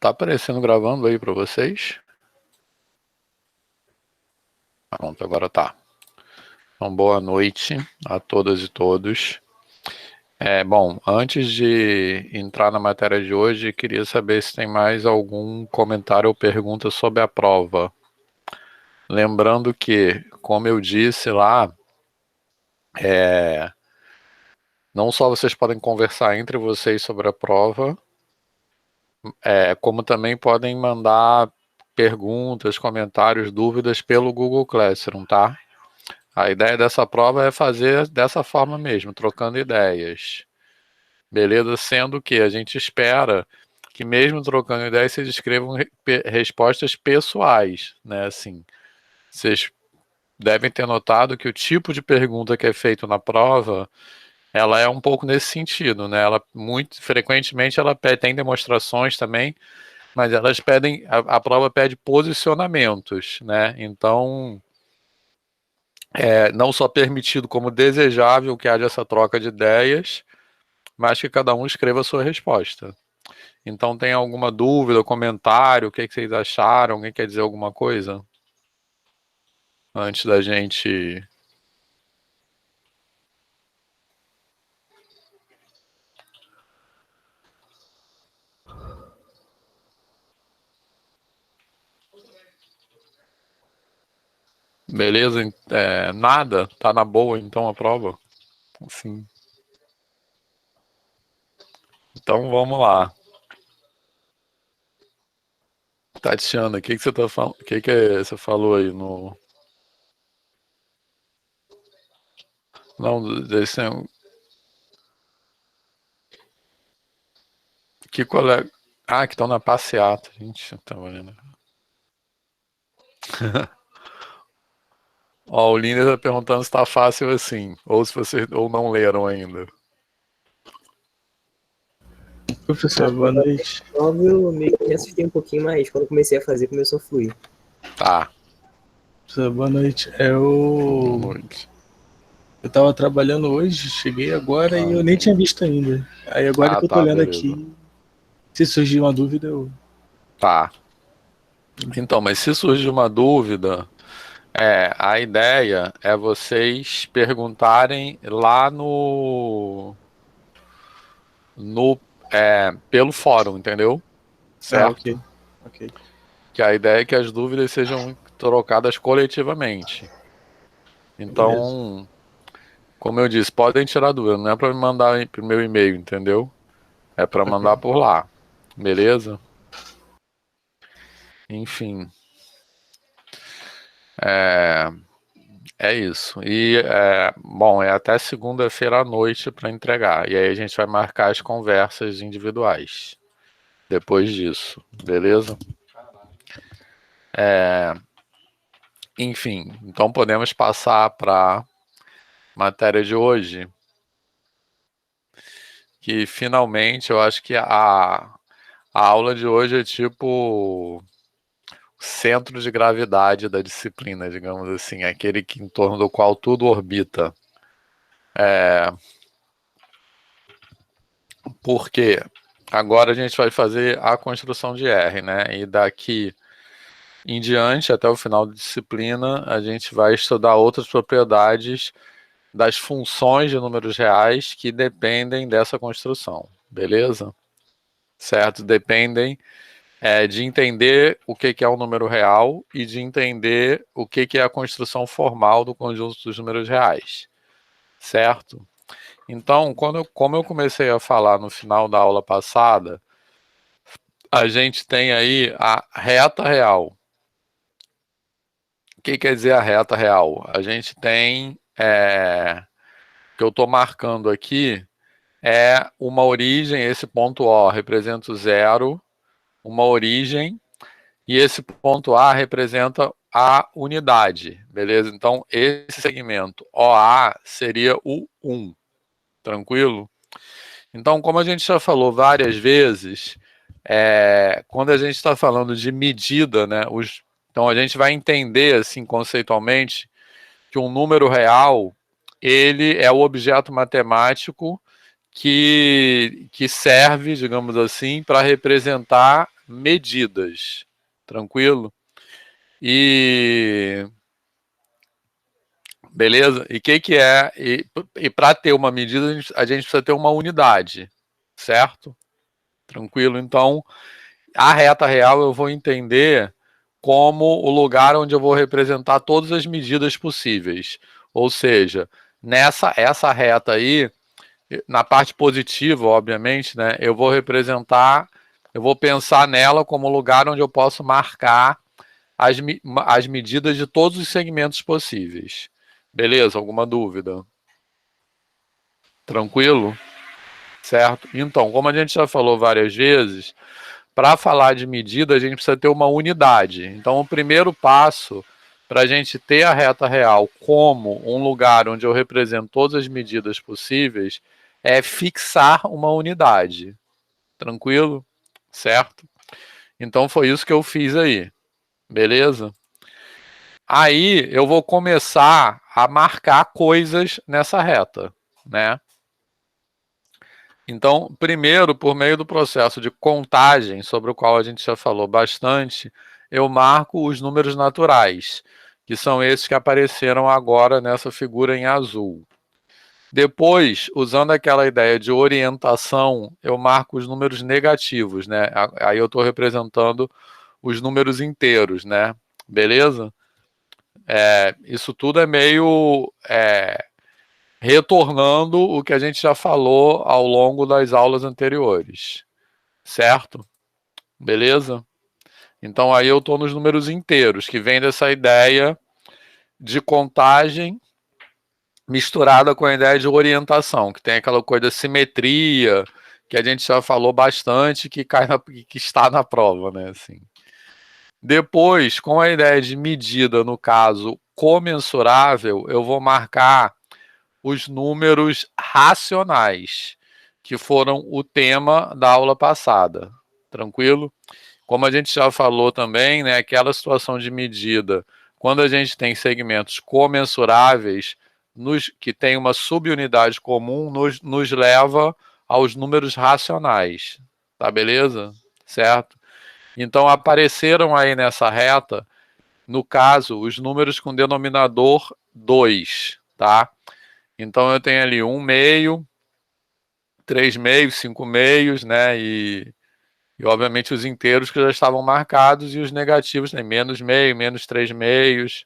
Tá aparecendo gravando aí para vocês? Pronto, agora tá. Então, boa noite a todas e todos. Bom, antes de entrar na matéria de hoje, queria saber se tem mais algum comentário ou pergunta sobre a prova. Lembrando que, como eu disse lá, não só vocês podem conversar entre vocês sobre a prova, como também podem mandar perguntas, comentários, dúvidas pelo Google Classroom, tá? A ideia dessa prova é fazer dessa forma mesmo, trocando ideias. Beleza? Sendo que a gente espera que mesmo trocando ideias, vocês escrevam respostas pessoais, né? Assim, vocês devem ter notado que o tipo de pergunta que é feito na prova, ela é um pouco nesse sentido, né? Ela muito frequentemente ela tem demonstrações também, mas elas pedem, a prova pede posicionamentos, né? Então, não só permitido como desejável que haja essa troca de ideias, mas que cada um escreva a sua resposta. Então, tem alguma dúvida, comentário, o que vocês acharam? Alguém quer dizer alguma coisa? Antes da gente... Beleza? Nada? Tá na boa, então, a prova? Sim. Então, vamos lá. Tatiana, o que você tá falando? O que você falou aí no... Não, desse... Que colega... Ah, que estão na passeata. Gente, tá valendo. Ó, o Liner tá perguntando se tá fácil assim, ou se vocês ou não leram ainda. Professor, boa noite. Logo eu meio que assustei um pouquinho, mas quando comecei a fazer, começou a fluir. Tá. Professor, boa noite. Boa noite. Eu tava trabalhando hoje, cheguei agora e eu nem tinha visto ainda. Aí agora que eu tô olhando beleza. aqui, se surgir uma dúvida, eu... Tá. Então, mas se surgir uma dúvida, a ideia é vocês perguntarem lá pelo fórum, entendeu? Certo? Ok. Que a ideia é que as dúvidas sejam trocadas coletivamente. Então, Beleza. como eu disse, podem tirar dúvida, não é para me mandar pro meu e-mail, entendeu? É para mandar por lá. Beleza? Enfim. É isso. E, bom, é até segunda-feira à noite para entregar. E aí a gente vai marcar as conversas individuais depois disso. Beleza? Enfim, então podemos passar para matéria de hoje. Que finalmente eu acho que a aula de hoje é tipo centro de gravidade da disciplina, digamos assim, aquele que, em torno do qual tudo orbita. Porque agora a gente vai fazer a construção de R, né? E daqui em diante, até o final da disciplina, a gente vai estudar outras propriedades das funções de números reais que dependem dessa construção, beleza? Certo? Dependem de entender o que é um número real e de entender o que é a construção formal do conjunto dos números reais, certo? Então, como eu comecei a falar no final da aula passada, a gente tem aí a reta real. O que quer dizer a reta real? A gente tem, que eu estou marcando aqui, é uma origem, esse ponto O representa o zero, uma origem, e esse ponto A representa a unidade, beleza? Então, esse segmento OA seria o 1, tranquilo? Então, como a gente já falou várias vezes, quando a gente está falando de medida, né, então a gente vai entender, assim, conceitualmente, que um número real, ele é o objeto matemático que serve, digamos assim, para representar medidas. Tranquilo? E... Beleza? E o que é? E para ter uma medida, a gente precisa ter uma unidade. Certo? Tranquilo? Então, a reta real eu vou entender como o lugar onde eu vou representar todas as medidas possíveis. Ou seja, essa reta aí, na parte positiva, obviamente, né, eu vou pensar nela como lugar onde eu posso marcar as medidas de todos os segmentos possíveis. Beleza? Alguma dúvida? Tranquilo? Certo? Então, como a gente já falou várias vezes, para falar de medida, a gente precisa ter uma unidade. Então, o primeiro passo para a gente ter a reta real como um lugar onde eu represento todas as medidas possíveis é fixar uma unidade. Tranquilo? Certo? Então, foi isso que eu fiz aí. Beleza? Aí, eu vou começar a marcar coisas nessa reta, né? Então, primeiro, por meio do processo de contagem, sobre o qual a gente já falou bastante, eu marco os números naturais, que são esses que apareceram agora nessa figura em azul. Depois, usando aquela ideia de orientação, eu marco os números negativos, né? Aí eu estou representando os números inteiros, né? Beleza? Isso tudo é meio retornando o que a gente já falou ao longo das aulas anteriores, certo? Beleza? Então aí eu estou nos números inteiros, que vem dessa ideia de contagem misturada com a ideia de orientação, que tem aquela coisa da simetria, que a gente já falou bastante, que está na prova, né? Assim. Depois, com a ideia de medida, no caso comensurável, eu vou marcar os números racionais, que foram o tema da aula passada. Tranquilo? Como a gente já falou também, né, aquela situação de medida, quando a gente tem segmentos comensuráveis, que tem uma subunidade comum, nos leva aos números racionais. Tá beleza? Certo? Então apareceram aí nessa reta, no caso, os números com denominador 2, tá? Então eu tenho ali 1 meio, 3 meios, 5 meios, né? E obviamente os inteiros que já estavam marcados e os negativos, né? Menos meio, menos 3 meios.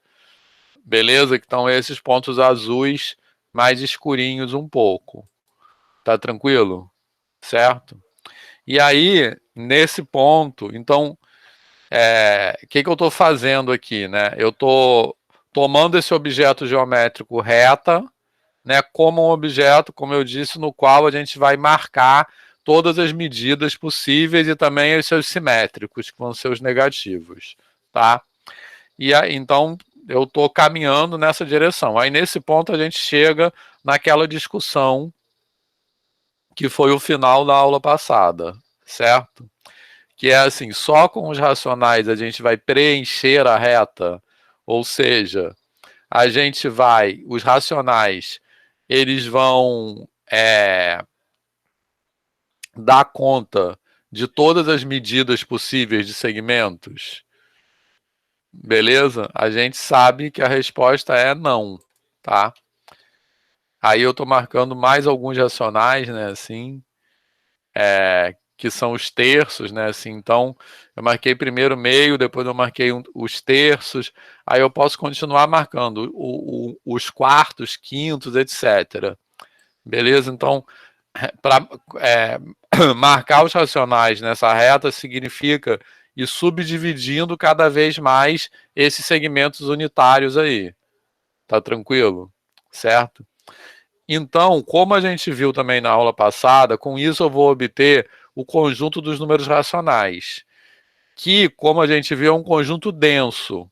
Beleza? Que estão esses pontos azuis mais escurinhos um pouco. Tá tranquilo? Certo? E aí, nesse ponto, então, que eu estou fazendo aqui, né? Eu estou tomando esse objeto geométrico reta, né, como um objeto, como eu disse, no qual a gente vai marcar todas as medidas possíveis e também os seus simétricos, que vão ser os negativos, tá? E aí, então, eu estou caminhando nessa direção. Aí, nesse ponto, a gente chega naquela discussão que foi o final da aula passada, certo? Que é assim, só com os racionais a gente vai preencher a reta, ou seja, a gente vai, os racionais, eles vão dar conta de todas as medidas possíveis de segmentos. Beleza? A gente sabe que a resposta é não, tá? Aí eu tô marcando mais alguns racionais, né, assim, que são os terços, né, assim, então eu marquei primeiro meio, depois eu marquei os terços, aí eu posso continuar marcando os quartos, quintos, etc. Beleza? Então, para marcar os racionais nessa reta significa ir subdividindo cada vez mais esses segmentos unitários aí. Tá tranquilo? Certo? Então, como a gente viu também na aula passada, com isso eu vou obter o conjunto dos números racionais, que, como a gente viu, é um conjunto denso,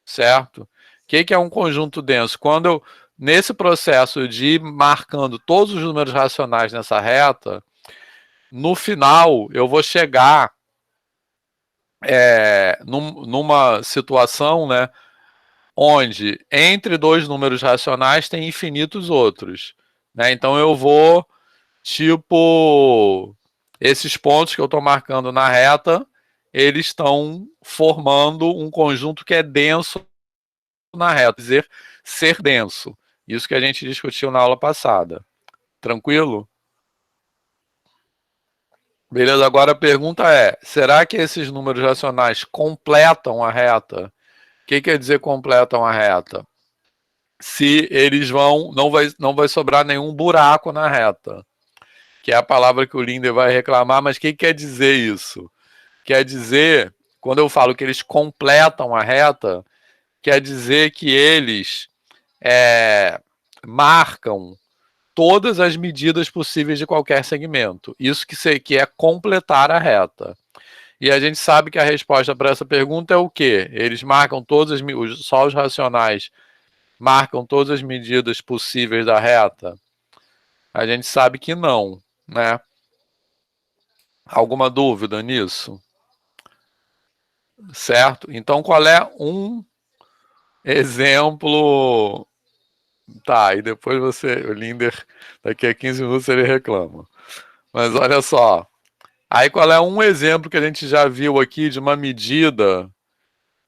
certo? O que é um conjunto denso? Quando eu, nesse processo de ir marcando todos os números racionais nessa reta, no final eu vou chegar numa situação, né, onde entre dois números racionais tem infinitos outros, né? Então eu vou, tipo, esses pontos que eu estou marcando na reta, eles estão formando um conjunto que é denso na reta, dizer ser denso. Isso que a gente discutiu na aula passada. Tranquilo? Beleza, agora a pergunta é, será que esses números racionais completam a reta? O que quer dizer completam a reta? Se eles não vai sobrar nenhum buraco na reta, que é a palavra que o Linder vai reclamar, mas o que quer dizer isso? Quer dizer, quando eu falo que eles completam a reta, quer dizer que eles marcam todas as medidas possíveis de qualquer segmento. Isso que é completar a reta. E a gente sabe que a resposta para essa pergunta é o quê? Eles marcam só os racionais marcam todas as medidas possíveis da reta? A gente sabe que não, né? Alguma dúvida nisso? Certo? Então, qual é um exemplo? Tá, e depois o Linder, daqui a 15 minutos ele reclama. Mas olha só. Aí qual é um exemplo que a gente já viu aqui de uma medida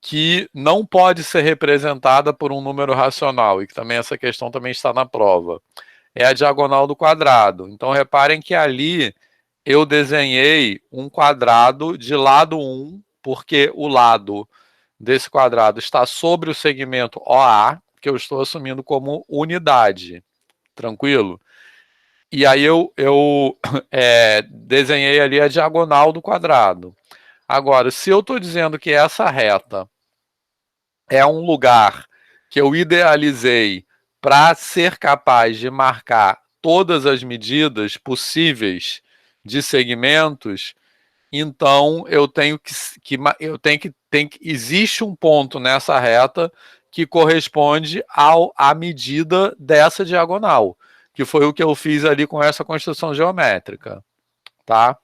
que não pode ser representada por um número racional, e que também essa questão também está na prova. É a diagonal do quadrado. Então reparem que ali eu desenhei um quadrado de lado 1, porque o lado desse quadrado está sobre o segmento OA, que eu estou assumindo como unidade. Tranquilo? E aí eu desenhei ali a diagonal do quadrado. Agora, se eu estou dizendo que essa reta é um lugar que eu idealizei para ser capaz de marcar todas as medidas possíveis de segmentos, então eu tenho existe um ponto nessa reta que corresponde à medida dessa diagonal, que foi o que eu fiz ali com essa construção geométrica, tá?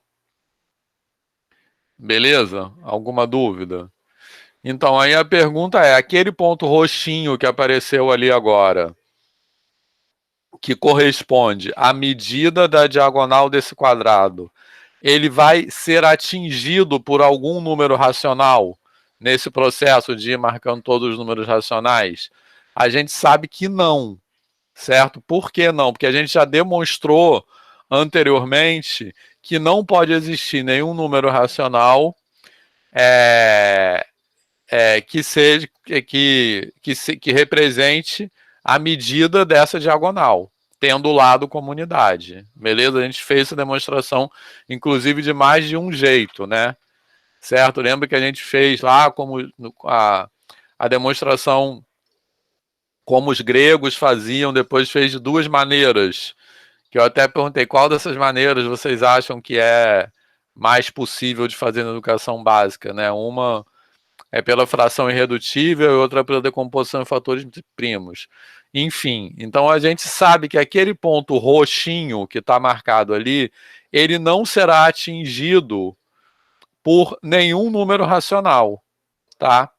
Beleza? Alguma dúvida? Então, aí a pergunta é, aquele ponto roxinho que apareceu ali agora, que corresponde à medida da diagonal desse quadrado, ele vai ser atingido por algum número racional nesse processo de ir marcando todos os números racionais? A gente sabe que não, certo? Por que não? Porque a gente já demonstrou anteriormente que não pode existir nenhum número racional que represente a medida dessa diagonal, tendo o lado como unidade. Beleza? A gente fez essa demonstração, inclusive, de mais de um jeito, né? Certo? Lembra que a gente fez lá como a demonstração como os gregos faziam, depois fez de duas maneiras, que eu até perguntei qual dessas maneiras vocês acham que é mais possível de fazer na educação básica, né? Uma é pela fração irredutível e outra pela decomposição em fatores primos. Enfim, então a gente sabe que aquele ponto roxinho que está marcado ali, ele não será atingido por nenhum número racional, tá?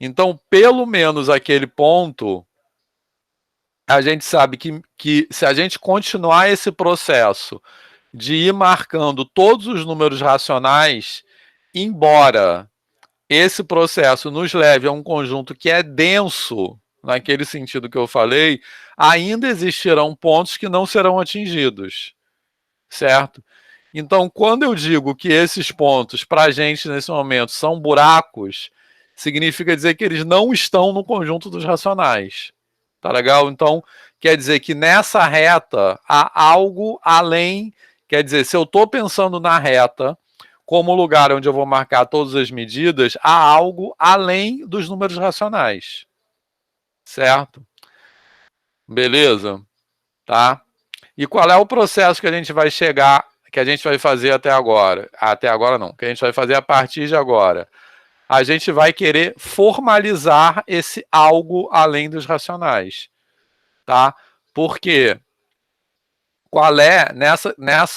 Então, pelo menos aquele ponto, a gente sabe que se a gente continuar esse processo de ir marcando todos os números racionais, embora esse processo nos leve a um conjunto que é denso, naquele sentido que eu falei, ainda existirão pontos que não serão atingidos, certo? Então, quando eu digo que esses pontos, para a gente, nesse momento, são buracos, significa dizer que eles não estão no conjunto dos racionais. Tá legal? Então, quer dizer que nessa reta há algo além. Quer dizer, se eu estou pensando na reta como lugar onde eu vou marcar todas as medidas, há algo além dos números racionais. Certo? Beleza? Tá? E qual é o processo que a gente vai chegar, que a gente vai fazer até agora? Até agora não, que a gente vai fazer a partir de agora. A gente vai querer formalizar esse algo além dos racionais. Tá? Porque qual é,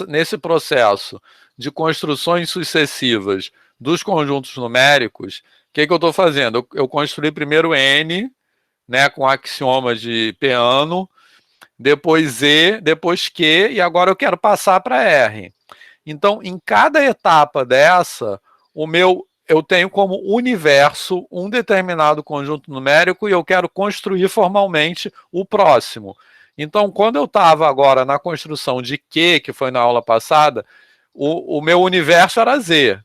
nesse processo de construções sucessivas dos conjuntos numéricos, o que eu estou fazendo? Eu construí primeiro N, né, com axioma de Peano, depois E, depois Q, e agora eu quero passar para R. Então, em cada etapa dessa, eu tenho como universo um determinado conjunto numérico e eu quero construir formalmente o próximo. Então, quando eu estava agora na construção de Q, que foi na aula passada, o meu universo era Z.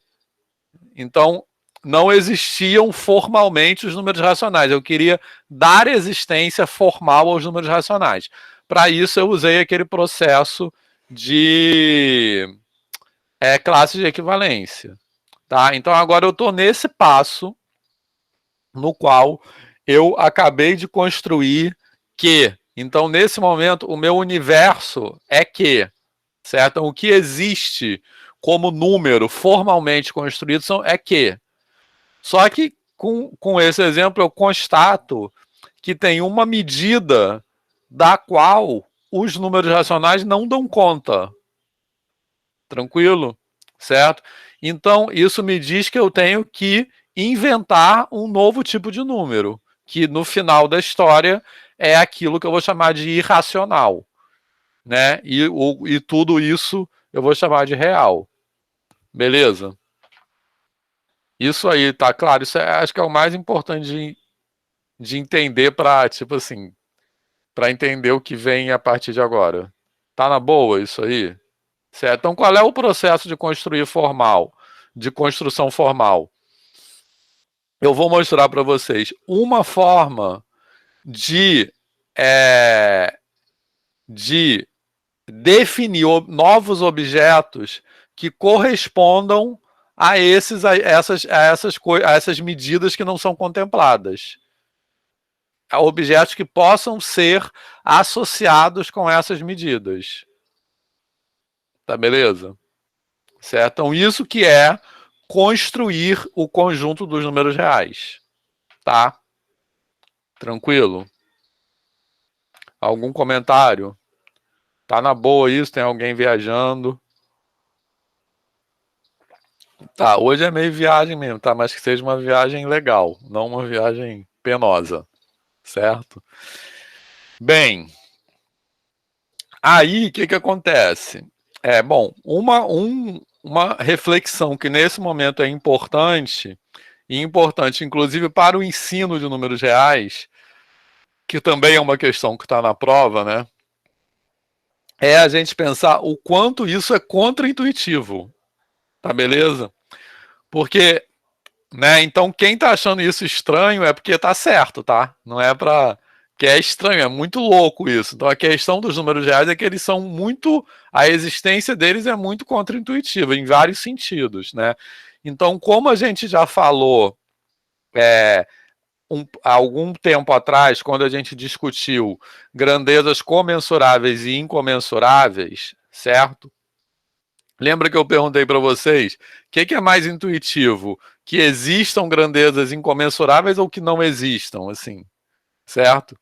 Então, não existiam formalmente os números racionais. Eu queria dar existência formal aos números racionais. Para isso, eu usei aquele processo de classe de equivalência. Tá? Então, agora eu estou nesse passo no qual eu acabei de construir Q. Então, nesse momento, o meu universo é Q. Certo? Então, o que existe como número formalmente construído é Q. Só que com esse exemplo eu constato que tem uma medida da qual os números racionais não dão conta. Tranquilo? Certo? Então, isso me diz que eu tenho que inventar um novo tipo de número, que no final da história é aquilo que eu vou chamar de irracional. Né? E tudo isso eu vou chamar de real. Beleza? Isso aí, tá claro? Isso acho que é o mais importante de entender para, tipo assim, para entender o que vem a partir de agora. Tá na boa isso aí? Certo? Então, qual é o processo de construir formal, de construção formal? Eu vou mostrar para vocês uma forma de, de definir novos objetos que correspondam a essas medidas que não são contempladas. A objetos que possam ser associados com essas medidas. Tá beleza? Certo? Então, isso que é construir o conjunto dos números reais. Tá? Tranquilo? Algum comentário? Tá na boa isso? Tem alguém viajando? Tá, hoje é meio viagem mesmo, tá? Mas que seja uma viagem legal, não uma viagem penosa, certo? Bem, aí o que acontece? Bom, uma reflexão que nesse momento é importante, e importante inclusive para o ensino de números reais, que também é uma questão que está na prova, né? É a gente pensar o quanto isso é contraintuitivo, tá beleza? Porque, né, então quem tá achando isso estranho é porque tá certo, tá? Não é pra... que é estranho, é muito louco isso. Então a questão dos números reais é que eles são muito... a existência deles é muito contraintuitiva, em vários sentidos, né? Então, como a gente já falou há algum tempo atrás, quando a gente discutiu grandezas comensuráveis e incomensuráveis, certo? Lembra que eu perguntei para vocês o que é mais intuitivo? Que existam grandezas incomensuráveis ou que não existam, assim, certo?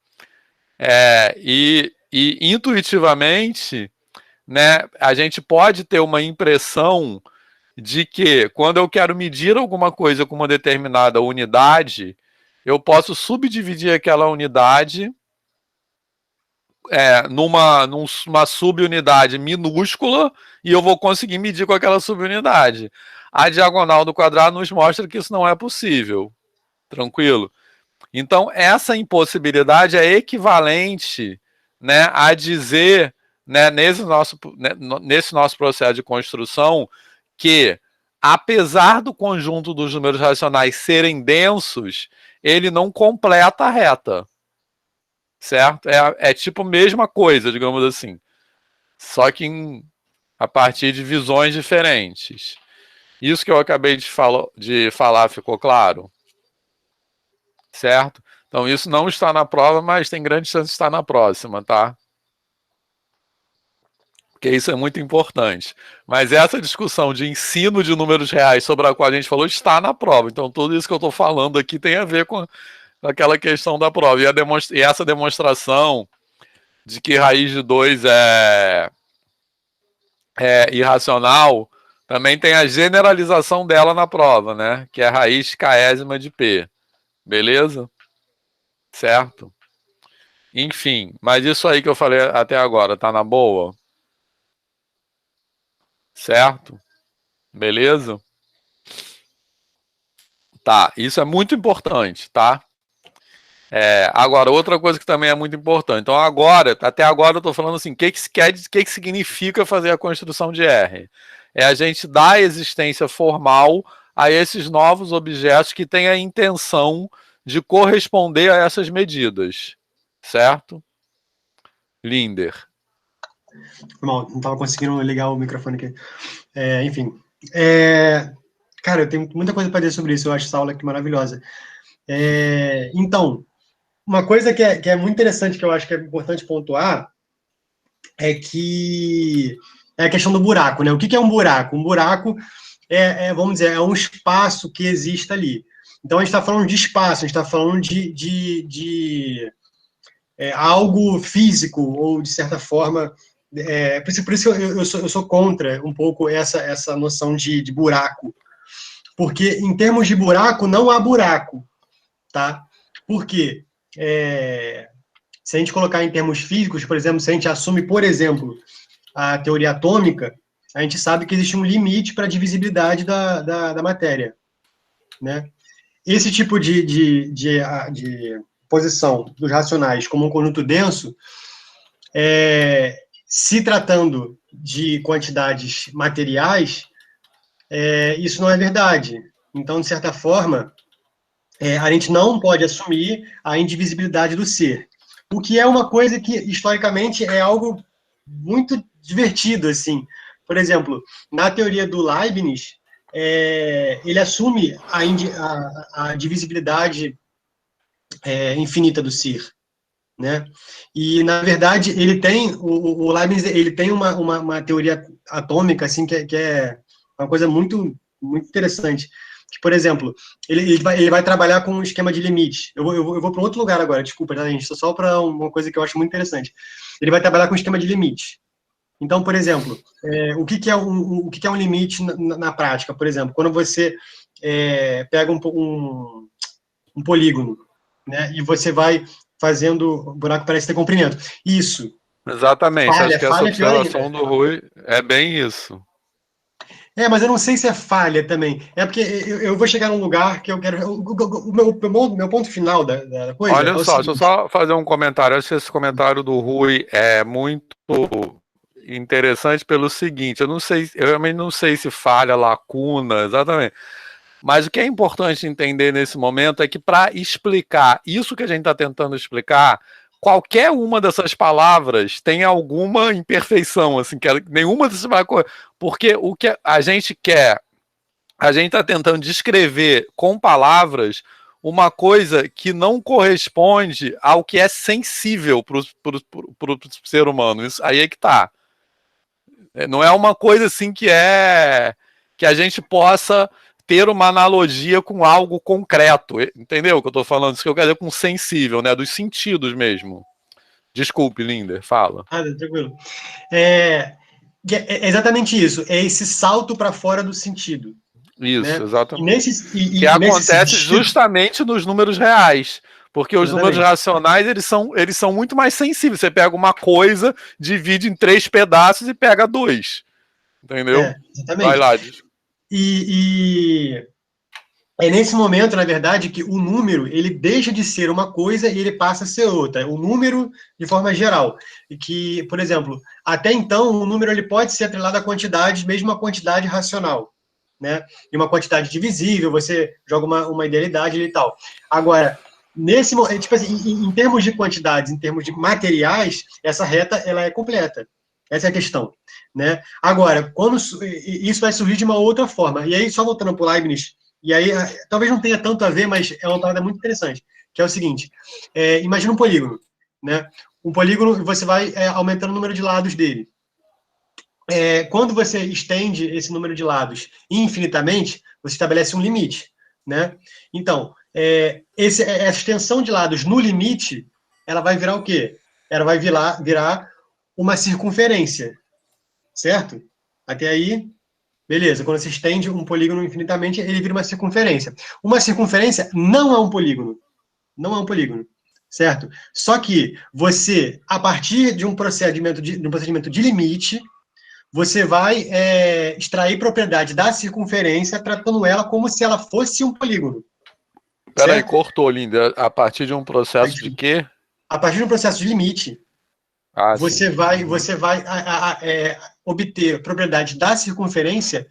E intuitivamente, né, a gente pode ter uma impressão de que quando eu quero medir alguma coisa com uma determinada unidade, eu posso subdividir aquela unidade numa subunidade minúscula e eu vou conseguir medir com aquela subunidade. A diagonal do quadrado nos mostra que isso não é possível. Tranquilo? Então, essa impossibilidade é equivalente, né, a dizer, né, nesse nosso processo de construção, que, apesar do conjunto dos números racionais serem densos, ele não completa a reta. Certo? É tipo a mesma coisa, digamos assim. Só que a partir de visões diferentes. Isso que eu acabei de falar ficou claro? Certo? Então isso não está na prova, mas tem grande chance de estar na próxima, tá? Porque isso é muito importante. Mas essa discussão de ensino de números reais sobre a qual a gente falou está na prova. Então tudo isso que eu estou falando aqui tem a ver com aquela questão da prova. E essa demonstração de que raiz de 2 é irracional, também tem a generalização dela na prova, né? Que é a raiz késima de P. Beleza? Certo? Enfim, mas isso aí que eu falei até agora, tá na boa? Certo? Beleza? Tá, isso é muito importante, tá? Agora, outra coisa que também é muito importante. Então, até agora eu estou falando assim, o que que significa fazer a construção de R? É a gente dar a existência formal a esses novos objetos que têm a intenção de corresponder a essas medidas, certo? Linder. Mal, não estava conseguindo ligar o microfone aqui. Enfim. Cara, eu tenho muita coisa para dizer sobre isso. Eu acho essa aula aqui maravilhosa. Então, uma coisa que é muito interessante, que eu acho que é importante pontuar, é que é a questão do buraco, né? O que é um buraco? Um buraco vamos dizer, é um espaço que existe ali. Então, a gente está falando de espaço, a gente está falando de algo físico, ou, de certa forma... por isso eu sou contra um pouco essa noção de buraco. Porque, em termos de buraco, não há buraco, tá? Por quê? Se a gente colocar em termos físicos, por exemplo, se a gente assume, por exemplo, a teoria atômica, a gente sabe que existe um limite para a divisibilidade da matéria, né? Esse tipo de posição dos racionais como um conjunto denso, se tratando de quantidades materiais, isso não é verdade. Então, de certa forma, a gente não pode assumir a indivisibilidade do ser. O que é uma coisa que, historicamente, é algo muito divertido, assim. Por exemplo, na teoria do Leibniz, ele assume a divisibilidade infinita do ser, né? E, na verdade, ele tem, o Leibniz, ele tem uma teoria atômica, assim, que é uma coisa muito, muito interessante. Que, por exemplo, ele vai trabalhar com um esquema de limite. Eu vou para um outro lugar agora, desculpa, tá, gente? Só para uma coisa que eu acho muito interessante. Ele vai trabalhar com um esquema de limite. Então, por exemplo, o que é um limite na prática? Por exemplo, quando você pega um polígono, né, e você vai fazendo o buraco parece ter comprimento. Isso. Exatamente, acho que essa falha observação do Rui é bem isso. Mas eu não sei se é falha também. É porque eu vou chegar num lugar que eu quero... O meu ponto final da coisa Olha é o só, deixa eu seguinte. só fazer um comentário. Acho que esse comentário do Rui é muito interessante pelo seguinte, eu realmente não sei se falha, lacuna, exatamente. Mas o que é importante entender nesse momento é que para explicar isso que a gente está tentando explicar, qualquer uma dessas palavras tem alguma imperfeição, assim, que nenhuma dessas palavras, porque o que a gente quer, a gente está tentando descrever com palavras uma coisa que não corresponde ao que é sensível para o ser humano. Isso aí é que tá. Não é uma coisa assim que a gente possa ter uma analogia com algo concreto, entendeu o que eu estou falando? Isso que eu quero dizer com sensível, né? Dos sentidos mesmo. Desculpe, Linder, fala. Tranquilo. É exatamente isso, é esse salto para fora do sentido. Isso, né? exatamente. Que acontece justamente nos números reais. Porque os números racionais, eles são muito mais sensíveis. Você pega uma coisa, divide em 3 pedaços e pega 2. Entendeu? Exatamente. Vai lá. E é nesse momento, na verdade, que o número, ele deixa de ser uma coisa e ele passa a ser outra. O número, de forma geral. E que, por exemplo, até então, o número ele pode ser atrelado à quantidade, mesmo a quantidade racional. Né? E uma quantidade divisível, você joga uma idealidade e tal. Agora, tipo assim, em termos de quantidades, em termos de materiais, essa reta ela é completa. Essa é a questão. Né? Agora, quando isso vai surgir de uma outra forma. E aí, só voltando para o Leibniz, e aí, talvez não tenha tanto a ver, mas é uma parada muito interessante, que é o seguinte, imagina um polígono. Né? Um polígono, você vai aumentando o número de lados dele. Quando você estende esse número de lados infinitamente, você estabelece um limite, né? Então, essa extensão de lados no limite, ela vai virar o quê? Ela vai virar uma circunferência, certo? Até aí, beleza. Quando você estende um polígono infinitamente, ele vira uma circunferência. Uma circunferência não é um polígono. Não é um polígono, certo? Só que você, a partir de um procedimento de limite, você vai extrair propriedade da circunferência, tratando ela como se ela fosse um polígono. Peraí, certo? cortou, Linda. A partir de um processo de quê? A partir de um processo de limite, Ah, você sim. vai, Uhum. você vai obter propriedade da circunferência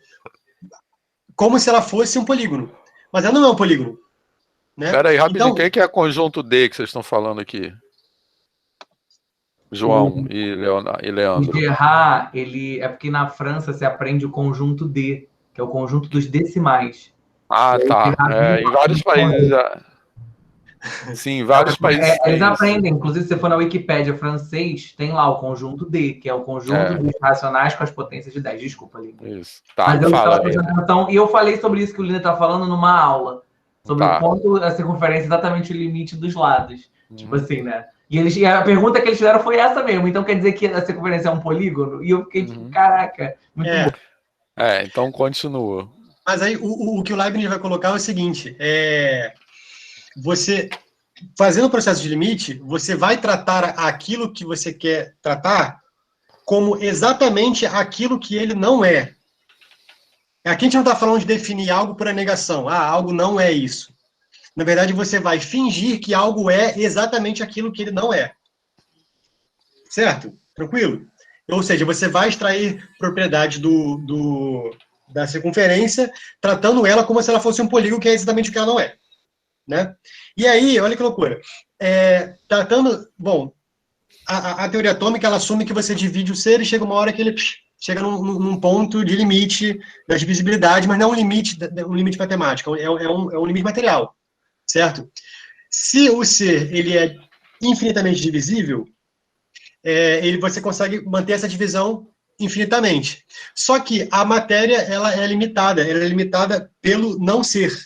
como se ela fosse um polígono. Mas ela não é um polígono, né? Peraí, rapidinho. Então, Quem que é conjunto D que vocês estão falando aqui? João e O Leandro. Gerard, ele é porque na França se aprende o conjunto D, que é o conjunto dos decimais. Ah, E aí o tá. Gerard viu Em vários países. Sim, em vários países eles tem isso. aprendem, inclusive se você for na Wikipédia francês, tem lá o conjunto D, que é o conjunto dos racionais com as potências de 10. Desculpa, Linda. Isso. Tá, Mas eu fala estava aí. prestando atenção, e eu falei sobre isso que o Linda está falando numa aula, sobre Tá. o quanto a circunferência é exatamente o limite dos lados. Tipo Uhum. assim, né? E a pergunta que eles fizeram foi essa mesmo. Então quer dizer que a circunferência é um polígono? E eu fiquei tipo, caraca, muito bom. Então continua. mas aí o que o Leibniz vai colocar é o seguinte: você, fazendo o processo de limite, você vai tratar aquilo que você quer tratar como exatamente aquilo que ele não é. Aqui a gente não está falando de definir algo por a negação. Ah, algo não é isso. Na verdade, você vai fingir que algo é exatamente aquilo que ele não é. Certo? Tranquilo? Ou seja, você vai extrair propriedade da circunferência, tratando ela como se ela fosse um polígono, que é exatamente o que ela não é. Né? E aí, olha que loucura. Bom, a teoria atômica, ela assume que você divide o ser e chega uma hora que ele chega num ponto de limite da divisibilidade, mas não um limite matemático, é um limite material. Certo? Se o ser ele é infinitamente divisível, você consegue manter essa divisão infinitamente. Só que a matéria ela é limitada pelo não ser.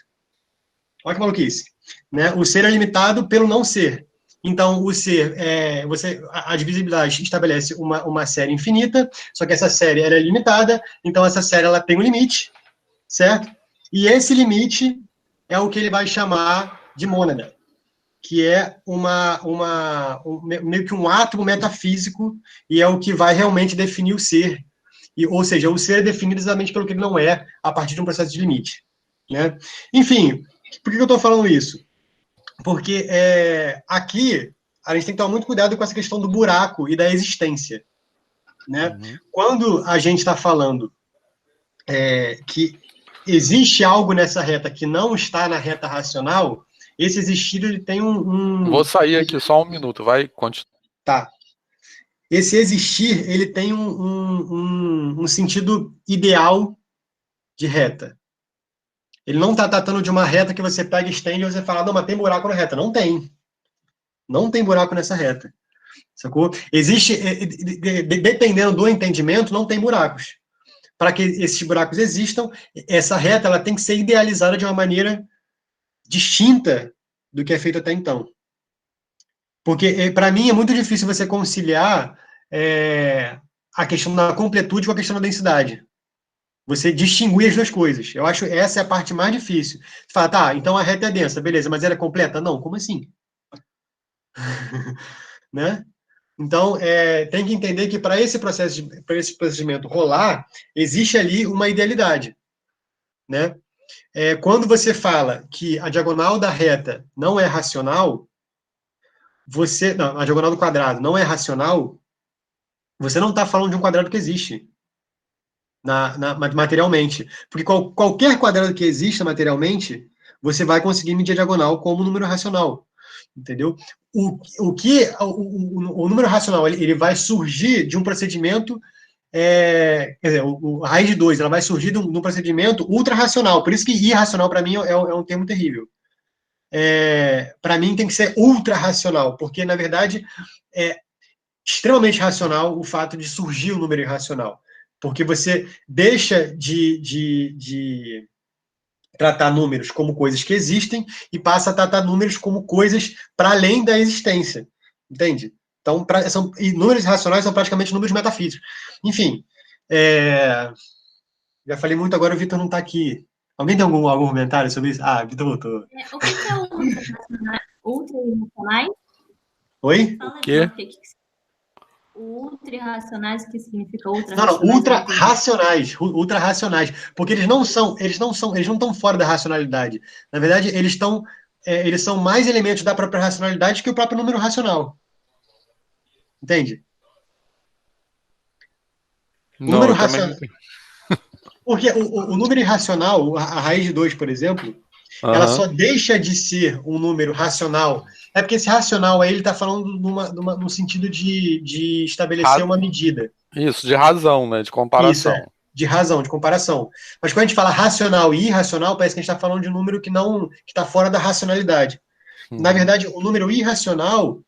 Olha que maluquice. Né? O ser é limitado pelo não ser. Então, o ser, a divisibilidade estabelece uma série infinita, só que essa série ela é limitada, então essa série ela tem um limite, certo? E esse limite é o que ele vai chamar de mônada, que é meio que um átomo metafísico, e é o que vai realmente definir o ser. Ou seja, o ser é definido exatamente pelo que ele não é, a partir de um processo de limite. Né? Enfim, por que eu estou falando isso? Porque aqui a gente tem que tomar muito cuidado com essa questão do buraco e da existência. Né? Uhum. Quando a gente está falando que existe algo nessa reta que não está na reta racional, esse existir ele tem Vou sair aqui só um minuto, vai continuar. Tá. Esse existir ele tem um sentido ideal de reta. Ele não está tratando de uma reta que você pega e estende e você fala, não, mas tem buraco na reta. Não tem. Não tem buraco nessa reta. Sacou? Existe, dependendo do entendimento, não tem buracos. Para que esses buracos existam, essa reta ela tem que ser idealizada de uma maneira distinta do que é feito até então. Porque, para mim, é muito difícil você conciliar a questão da completude com a questão da densidade. Você distinguir as duas coisas. Eu acho que essa é a parte mais difícil. Você fala, tá, então a reta é densa, beleza, mas ela é completa? Não, como assim? Né? Então, tem que entender que para esse procedimento rolar, existe ali uma idealidade. Né? Quando você fala que a diagonal da reta não é racional, a diagonal do quadrado não é racional, você não está falando de um quadrado que existe materialmente. Porque qualquer quadrado que exista materialmente, você vai conseguir medir a diagonal como um número racional. Entendeu? O número racional ele vai surgir de um procedimento, quer dizer, a raiz de 2, ela vai surgir de um procedimento ultra-racional. Por isso que irracional, para mim, é um termo terrível. Para mim, tem que ser ultra-racional, porque, na verdade, é extremamente racional o fato de surgir o número irracional. Porque você deixa de tratar números como coisas que existem e passa a tratar números como coisas para além da existência. Entende? Então, números racionais são praticamente números metafísicos. Enfim, já falei muito, agora o Vitor não está aqui. Alguém tem algum comentário sobre isso? Ah, o Vitor voltou. O que é ultra-irracionais? Oi? Fala o quê? Ultra-irracionais, o que significa ultra-racionais? Não, ultra-racionais. Ultra-racionais. Porque eles não estão fora da racionalidade. Na verdade, eles estão eles são mais elementos da própria racionalidade que o próprio número racional. Entende? O Não, número eu também racional. Porque o número irracional, a raiz de 2, por exemplo, ela Aham. só deixa de ser um número racional. É porque esse racional aí ele está falando no sentido de estabelecer uma medida. Isso, de razão, né? De Isso, comparação. de razão, de comparação. Mas quando a gente fala racional e irracional, parece que a gente está falando de um número que está fora da racionalidade. Na verdade, o número irracional,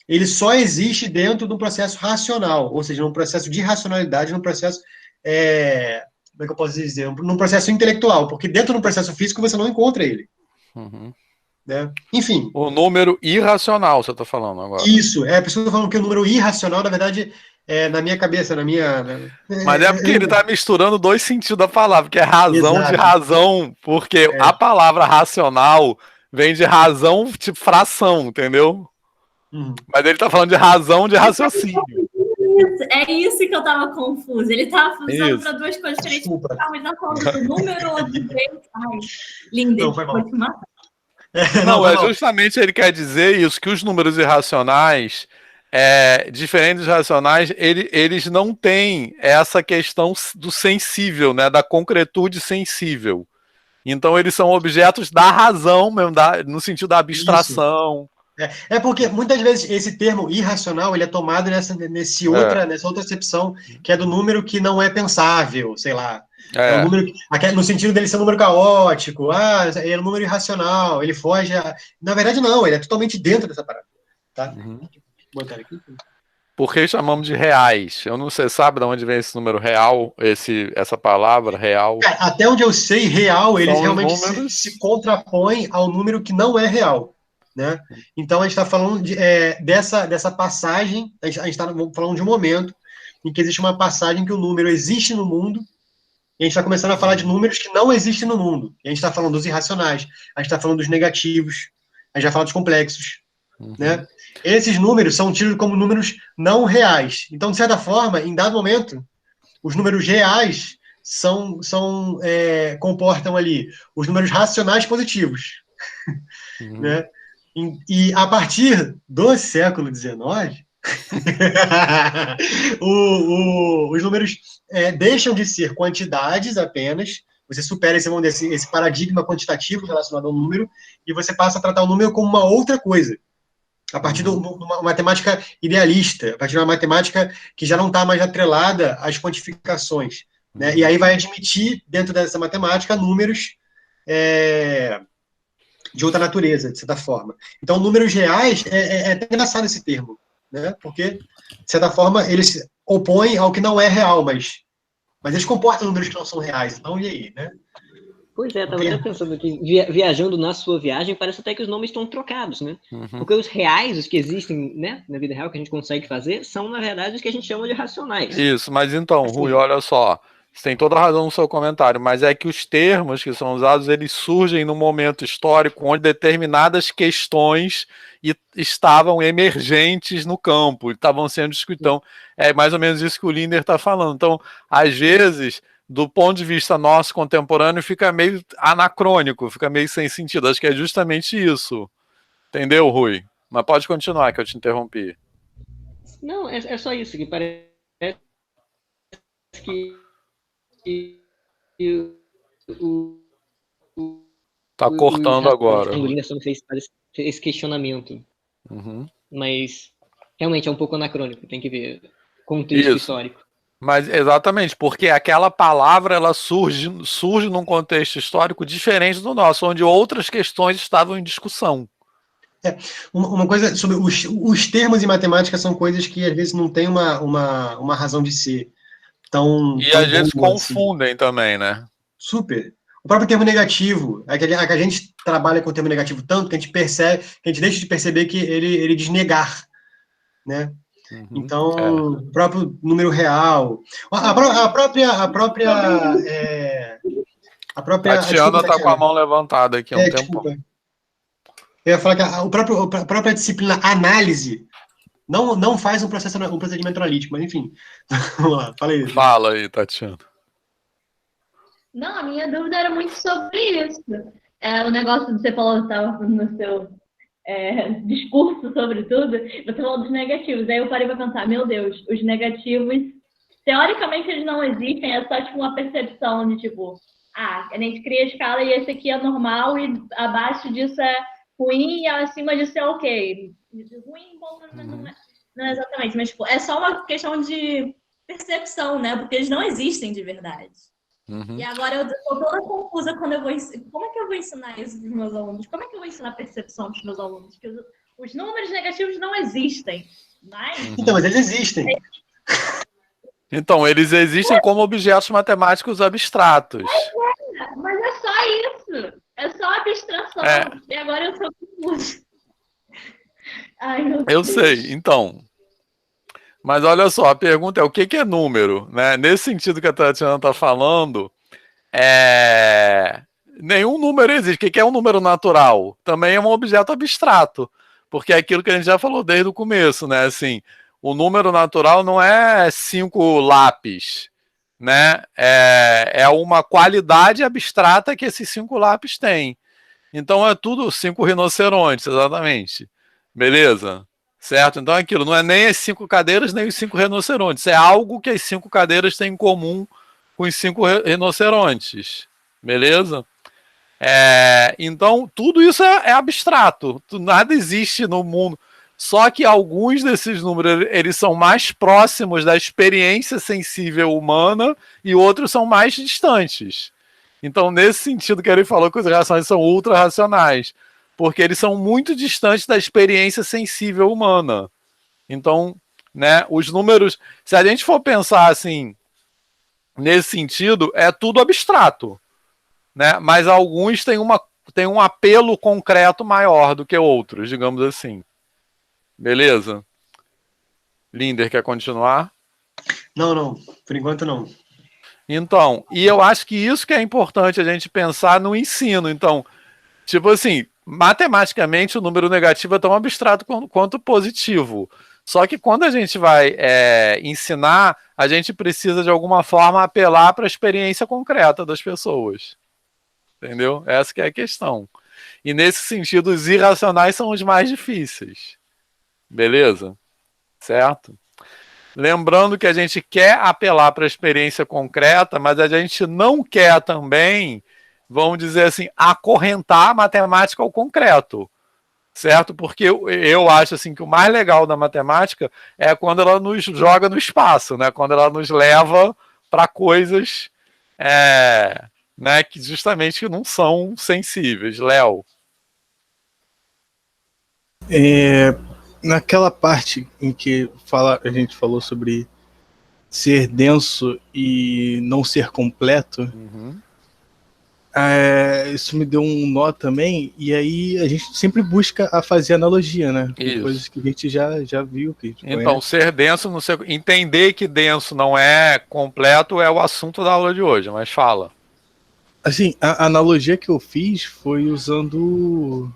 ele só existe dentro de um processo racional, ou seja, num processo de racionalidade, num processo, como é que eu posso dizer? Num processo intelectual, porque dentro do processo físico você não encontra ele. Uhum. Né? Enfim. O número irracional, você está falando agora. Isso, por isso que eu tô falando que o número irracional, na verdade, na minha cabeça, Mas é porque ele está misturando dois sentidos da palavra, que é razão Exato. de razão, porque a palavra racional vem de razão, tipo fração, entendeu? Mas ele está falando de razão de raciocínio. É isso que eu tava confusa. Ele tava usando para duas coisas diferentes. Desculpa. Mas não falando do número ou do jeito. Ai, linda, Não, foi mal. vou te matar. Não, justamente ele quer dizer isso, que os números irracionais, diferentes dos racionais, eles não têm essa questão do sensível, né, da concretude sensível. Então eles são objetos da razão mesmo, no sentido da abstração. É porque muitas vezes esse termo irracional ele é tomado nessa outra acepção, que é do número que não é pensável, sei lá. É um número, no sentido dele ser um número caótico, ele é um número irracional, ele foge. Na verdade, não, ele é totalmente dentro dessa parada. Tá? Vou botar aqui. Por que chamamos de reais? Eu não sei, sabe de onde vem esse número real, essa palavra real? Até onde eu sei, real, eles realmente se contrapõem ao número que não é real. Né? Então a gente está falando dessa passagem, a gente está falando de um momento em que existe uma passagem que o número existe no mundo, e a gente está começando a falar de números que não existem no mundo. E a gente está falando dos irracionais, a gente está falando dos negativos, a gente vai falar dos complexos. Né? Esses números são tidos como números não reais. Então, de certa forma, em dado momento, os números reais comportam ali os números racionais positivos. Né? E a partir do século XIX, os números deixam de ser quantidades apenas, você supera esse paradigma quantitativo relacionado ao número, e você passa a tratar o número como uma outra coisa, a partir de uma matemática idealista, a partir de uma matemática que já não está mais atrelada às quantificações. Né? E aí vai admitir, dentro dessa matemática, números de outra natureza, de certa forma. Então, números reais, é até engraçado esse termo, né? Porque, de certa forma, eles se opõem ao que não é real, mas eles comportam números que não são reais. Então, e aí, né? Pois é, estava até pensando aqui, viajando na sua viagem, parece até que os nomes estão trocados, né? Porque os reais, os que existem, né, na vida real, que a gente consegue fazer, são, na verdade, os que a gente chama de racionais. Isso, mas então, Rui, olha só, você tem toda a razão no seu comentário, mas é que os termos que são usados, eles surgem num momento histórico onde determinadas questões estavam emergentes no campo, estavam sendo discutidas. Então, é mais ou menos isso que o Linder está falando. Então, às vezes, do ponto de vista nosso contemporâneo, fica meio anacrônico, fica meio sem sentido. Acho que é justamente isso. Entendeu, Rui? Mas pode continuar, que eu te interrompi. Não, é só isso, que parece que tá cortando agora. O Linderson fez esse questionamento. Mas realmente é um pouco anacrônico, tem que ver contexto histórico. Mas exatamente, porque aquela palavra ela surge num contexto histórico diferente do nosso, onde outras questões estavam em discussão. Uma coisa sobre os termos em matemática são coisas que às vezes não tem uma razão de ser. E às vezes confundem também, né? Super. O próprio termo negativo, é que a gente trabalha com o termo negativo tanto que a gente percebe, que a gente deixa de perceber que ele diz negar, né? Então, o próprio número real, a própria Tatiana está com a mão levantada aqui há um tempo. Eu ia falar que a própria disciplina análise não faz um procedimento analítico, mas enfim. Vamos lá, fala aí. Fala aí, Tatiana. Não, a minha dúvida era muito sobre isso. o negócio que você falou, estava no seu discurso sobre tudo, você falou dos negativos. Aí eu parei para pensar, meu Deus, os negativos, teoricamente eles não existem, é só tipo uma percepção de tipo, a gente cria a escala e esse aqui é normal e abaixo disso é ruim e acima disso é ok. Ruim, bom, não é exatamente, mas tipo, é só uma questão de percepção, né? Porque eles não existem de verdade. E agora eu tô toda confusa quando eu vou ensinar. Como é que eu vou ensinar isso para os meus alunos? Como é que eu vou ensinar percepção para os meus alunos? Porque os números negativos não existem. Mas... Então, mas eles existem. Então, eles existem como objetos matemáticos abstratos. Mas é só isso. É só abstração. E agora eu tô confusa. Ai, meu Deus. Eu sei, então. Mas olha só, a pergunta é o que é número? Né? Nesse sentido que a Tatiana está falando, nenhum número existe. O que é um número natural? Também é um objeto abstrato, porque é aquilo que a gente já falou desde o começo, né? Assim, o número natural não é 5 lápis, né? É uma qualidade abstrata que esses 5 lápis têm. Então é tudo 5 rinocerontes, exatamente. Beleza? Certo? Então aquilo não é nem as 5 cadeiras, nem os 5 rinocerontes. É algo que as 5 cadeiras têm em comum com os 5 rinocerontes. Beleza? Então, tudo isso é abstrato. Nada existe no mundo. Só que alguns desses números eles são mais próximos da experiência sensível humana e outros são mais distantes. Então, nesse sentido que ele falou que os racionais são ultra-racionais, porque eles são muito distantes da experiência sensível humana. Então, né, os números, se a gente for pensar assim, nesse sentido, é tudo abstrato, né? Mas alguns têm um apelo concreto maior do que outros, digamos assim. Beleza? Linder, quer continuar? Não, por enquanto não. Então, e eu acho que isso que é importante a gente pensar no ensino. Então, tipo assim, matematicamente o número negativo é tão abstrato quanto positivo. Só que quando a gente vai ensinar, a gente precisa de alguma forma apelar para a experiência concreta das pessoas. Entendeu? Essa que é a questão. E nesse sentido, os irracionais são os mais difíceis. Beleza? Certo? Lembrando que a gente quer apelar para a experiência concreta, mas a gente não quer também, vamos dizer assim, acorrentar a matemática ao concreto, certo? Porque eu acho assim que o mais legal da matemática é quando ela nos joga no espaço, né? Quando ela nos leva para coisas né, que justamente não são sensíveis. Léo? Naquela parte em que a gente falou sobre ser denso e não ser completo, isso me deu um nó também, e aí a gente sempre busca a fazer analogia, né? Coisas que a gente já viu. Que então, ser denso, entender que denso não é completo é o assunto da aula de hoje, mas fala. Assim, a analogia que eu fiz foi usando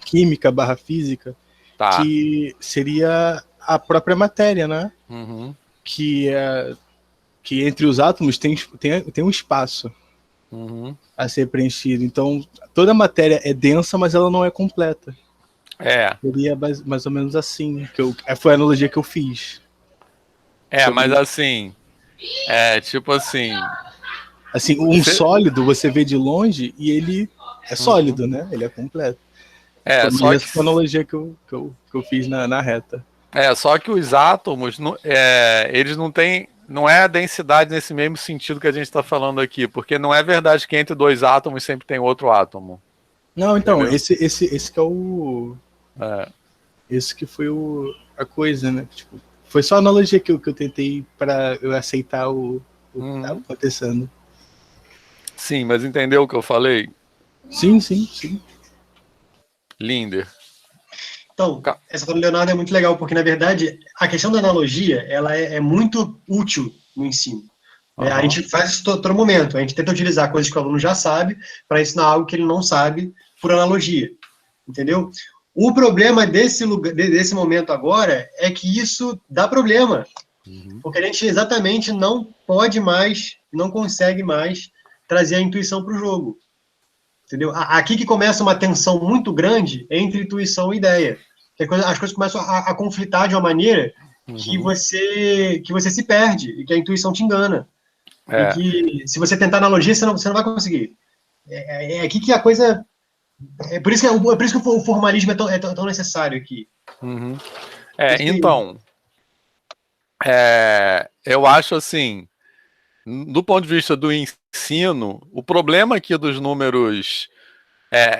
química / física, que seria a própria matéria, né? Que entre os átomos tem um espaço a ser preenchido. Então, toda a matéria é densa, mas ela não é completa. Seria mais ou menos assim. Foi a analogia que eu fiz. Mas assim, tipo assim... Assim, sólido você vê de longe e ele é sólido, né? Ele é completo. Só essa foi a analogia que eu fiz na reta. Só que os átomos, eles não têm... Não é a densidade nesse mesmo sentido que a gente está falando aqui, porque não é verdade que entre 2 átomos sempre tem outro átomo. Não, então, esse que é o... Esse que foi a coisa, né? Tipo, foi só a analogia que eu tentei para eu aceitar o que estava acontecendo. Sim, mas entendeu o que eu falei? Sim. Linder. Então, essa fala do Leonardo é muito legal, porque, na verdade, a questão da analogia, ela é muito útil no ensino. A gente faz isso todo momento, a gente tenta utilizar coisas que o aluno já sabe para ensinar algo que ele não sabe por analogia, entendeu? O problema desse momento agora é que isso dá problema, porque a gente exatamente não pode mais, não consegue mais trazer a intuição para o jogo. Entendeu? Aqui que começa uma tensão muito grande entre intuição e ideia. As coisas começam a conflitar de uma maneira que você se perde, e que a intuição te engana. E que, se você tentar analogia, você não vai conseguir. É aqui que a coisa... É por isso que o formalismo é tão necessário aqui. Então, eu acho assim, do ponto de vista do ensino, o problema aqui dos números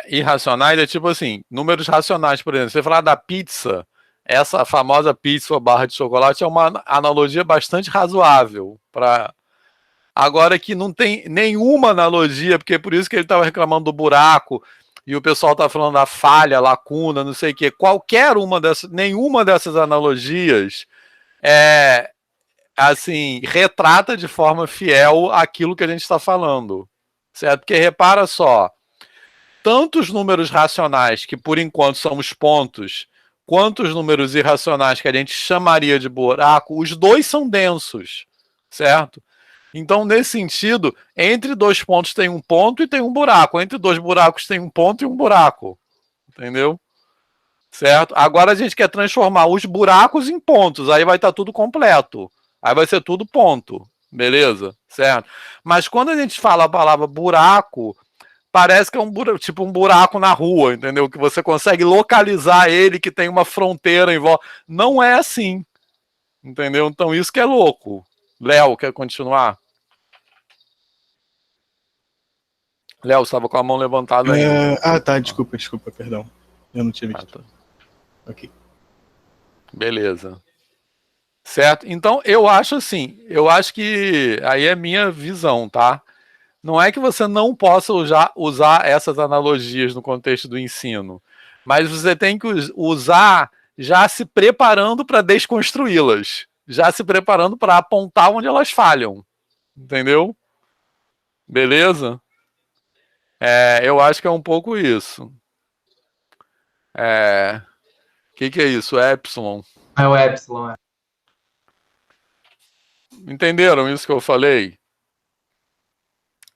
irracionais é tipo assim, números racionais, por exemplo, você falar da pizza, essa famosa pizza ou barra de chocolate é uma analogia bastante razoável para... Agora que não tem nenhuma analogia, porque é por isso que ele estava reclamando do buraco, e o pessoal está falando da falha, lacuna, não sei o quê. Nenhuma dessas analogias assim, retrata de forma fiel aquilo que a gente está falando. Certo? Porque repara só, tanto os números racionais, que por enquanto são os pontos, quanto os números irracionais, que a gente chamaria de buraco, os dois são densos. Certo? Então, nesse sentido, entre dois pontos tem um ponto e tem um buraco. Entre dois buracos tem um ponto e um buraco. Entendeu? Certo? Agora a gente quer transformar os buracos em pontos. Aí vai estar tudo completo. Aí vai ser tudo ponto. Beleza? Certo? Mas quando a gente fala a palavra buraco, parece que é tipo um buraco na rua, entendeu? Que você consegue localizar ele, que tem uma fronteira em volta. Não é assim. Entendeu? Então isso que é louco. Léo, quer continuar? Léo, você estava com a mão levantada aí. Tá, desculpa, perdão. Eu não tinha visto. Tá. Ok. Beleza. Certo? Então, eu acho que aí é minha visão, tá? Não é que você não possa usar essas analogias no contexto do ensino, mas você tem que usar já se preparando para desconstruí-las. Já se preparando para apontar onde elas falham. Entendeu? Beleza? Eu acho que é um pouco isso. O que é isso? Epsilon. É o Epsilon. Entenderam isso que eu falei?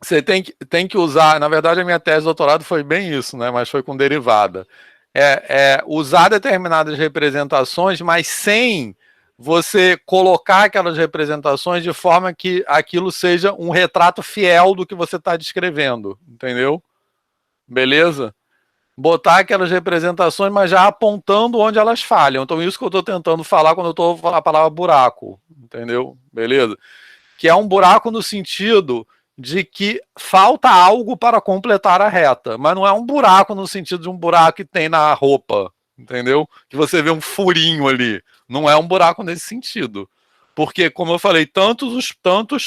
Você tem que usar... Na verdade, a minha tese de doutorado foi bem isso, né? Mas foi com derivada. Usar determinadas representações, mas sem você colocar aquelas representações de forma que aquilo seja um retrato fiel do que você está descrevendo, entendeu? Beleza? Botar aquelas representações, mas já apontando onde elas falham. Então isso que eu estou tentando falar quando eu estou falando a palavra buraco, entendeu? Beleza? Que é um buraco no sentido de que falta algo para completar a reta, mas não é um buraco no sentido de um buraco que tem na roupa, entendeu? Que você vê um furinho ali. Não é um buraco nesse sentido. Porque, como eu falei, tantos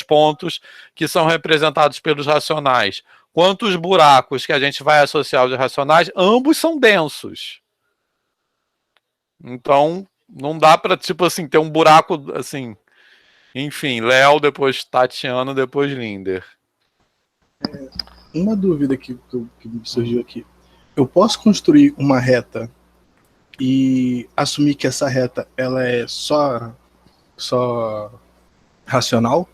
pontos que são representados pelos racionais, quanto os buracos que a gente vai associar aos irracionais, ambos são densos. Então, não dá para, tipo assim, ter um buraco, assim... Enfim, Léo, depois Tatiana, depois Linder. Uma dúvida que me surgiu aqui. Eu posso construir uma reta e assumir que essa reta ela é só racional?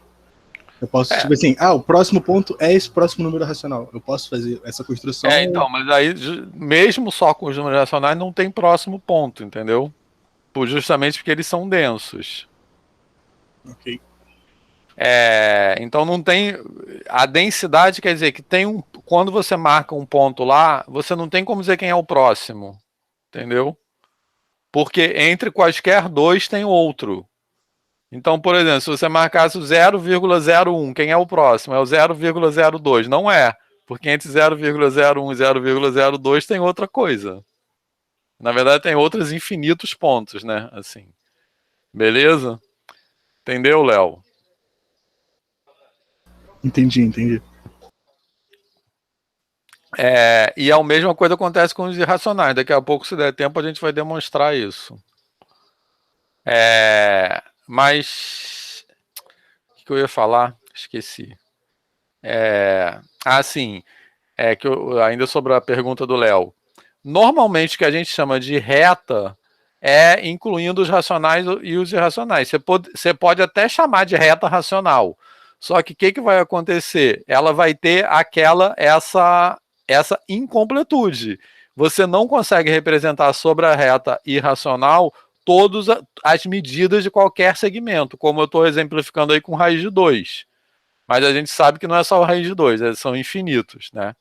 Eu posso, tipo assim, o próximo ponto é esse próximo número racional. Eu posso fazer essa construção? Então, mas aí, mesmo só com os números racionais, não tem próximo ponto, entendeu? Justamente porque eles são densos. Ok. Então não tem... A densidade quer dizer que tem quando você marca um ponto lá, você não tem como dizer quem é o próximo, entendeu? Porque entre quaisquer dois tem outro. Então, por exemplo, se você marcasse o 0,01, quem é o próximo? É o 0,02. Não é, porque entre 0,01 e 0,02 tem outra coisa. Na verdade, tem outros infinitos pontos, né? Assim. Beleza? Entendeu, Léo? Entendi. E a mesma coisa acontece com os irracionais. Daqui a pouco, se der tempo, a gente vai demonstrar isso. Mas... O que eu ia falar? Esqueci. Sim. Ainda sobre a pergunta do Léo. Normalmente, o que a gente chama de reta é incluindo os racionais e os irracionais. Você pode até chamar de reta racional. Só que o que vai acontecer? Ela vai ter essa essa incompletude. Você não consegue representar sobre a reta irracional todas as medidas de qualquer segmento, como eu estou exemplificando aí com raiz de 2. Mas a gente sabe que não é só o raiz de 2, eles são infinitos, né?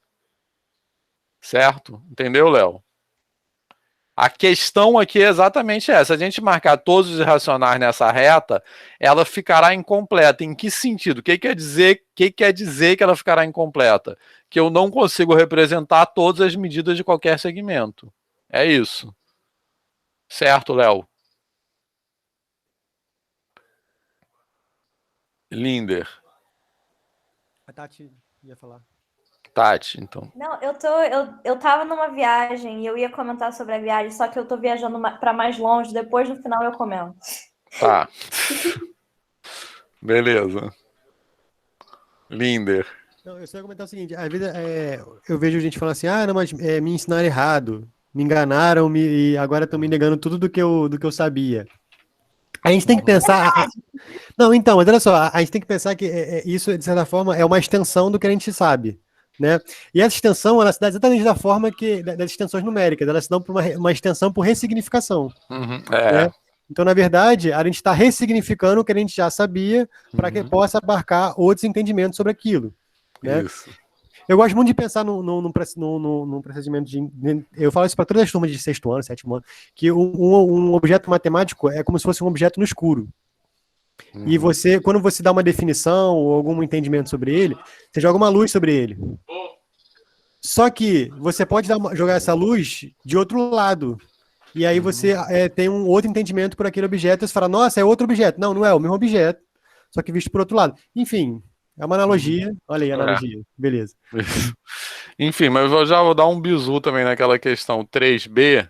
Certo? Entendeu, Léo? A questão aqui é exatamente essa. Se a gente marcar todos os irracionais nessa reta, ela ficará incompleta. Em que sentido? O que quer dizer que ela ficará incompleta? Que eu não consigo representar todas as medidas de qualquer segmento. É isso. Certo, Léo? Linder. A Tati ia falar. Tati, então. Não, eu tava numa viagem e eu ia comentar sobre a viagem, só que eu tô viajando para mais longe, depois no final eu comento. Tá. Beleza. Linder. Não, eu só ia comentar o seguinte, às vezes eu vejo gente falando assim, não, mas me ensinaram errado, me enganaram e agora estão me negando tudo do que eu sabia. A gente tem que pensar... Não, então, mas olha só, a gente tem que pensar que isso, de certa forma, é uma extensão do que a gente sabe. Né? E essa extensão, ela se dá exatamente da forma das extensões numéricas, ela se dá por uma extensão por ressignificação. Né? Então, na verdade, a gente está ressignificando o que a gente já sabia para que possa abarcar outros entendimentos sobre aquilo. Né? Isso. Eu gosto muito de pensar num procedimento de... Eu falo isso para todas as turmas de 6º ano, 7º ano, que um objeto matemático é como se fosse um objeto no escuro. E você, quando você dá uma definição ou algum entendimento sobre ele, você joga uma luz sobre ele. Só que você pode jogar essa luz de outro lado. E aí você tem um outro entendimento por aquele objeto e você fala, nossa, é outro objeto. Não, não é o mesmo objeto, só que visto por outro lado. Enfim, é uma analogia. Olha aí a analogia. Beleza. Enfim, mas eu já vou dar um bizu também naquela questão 3B,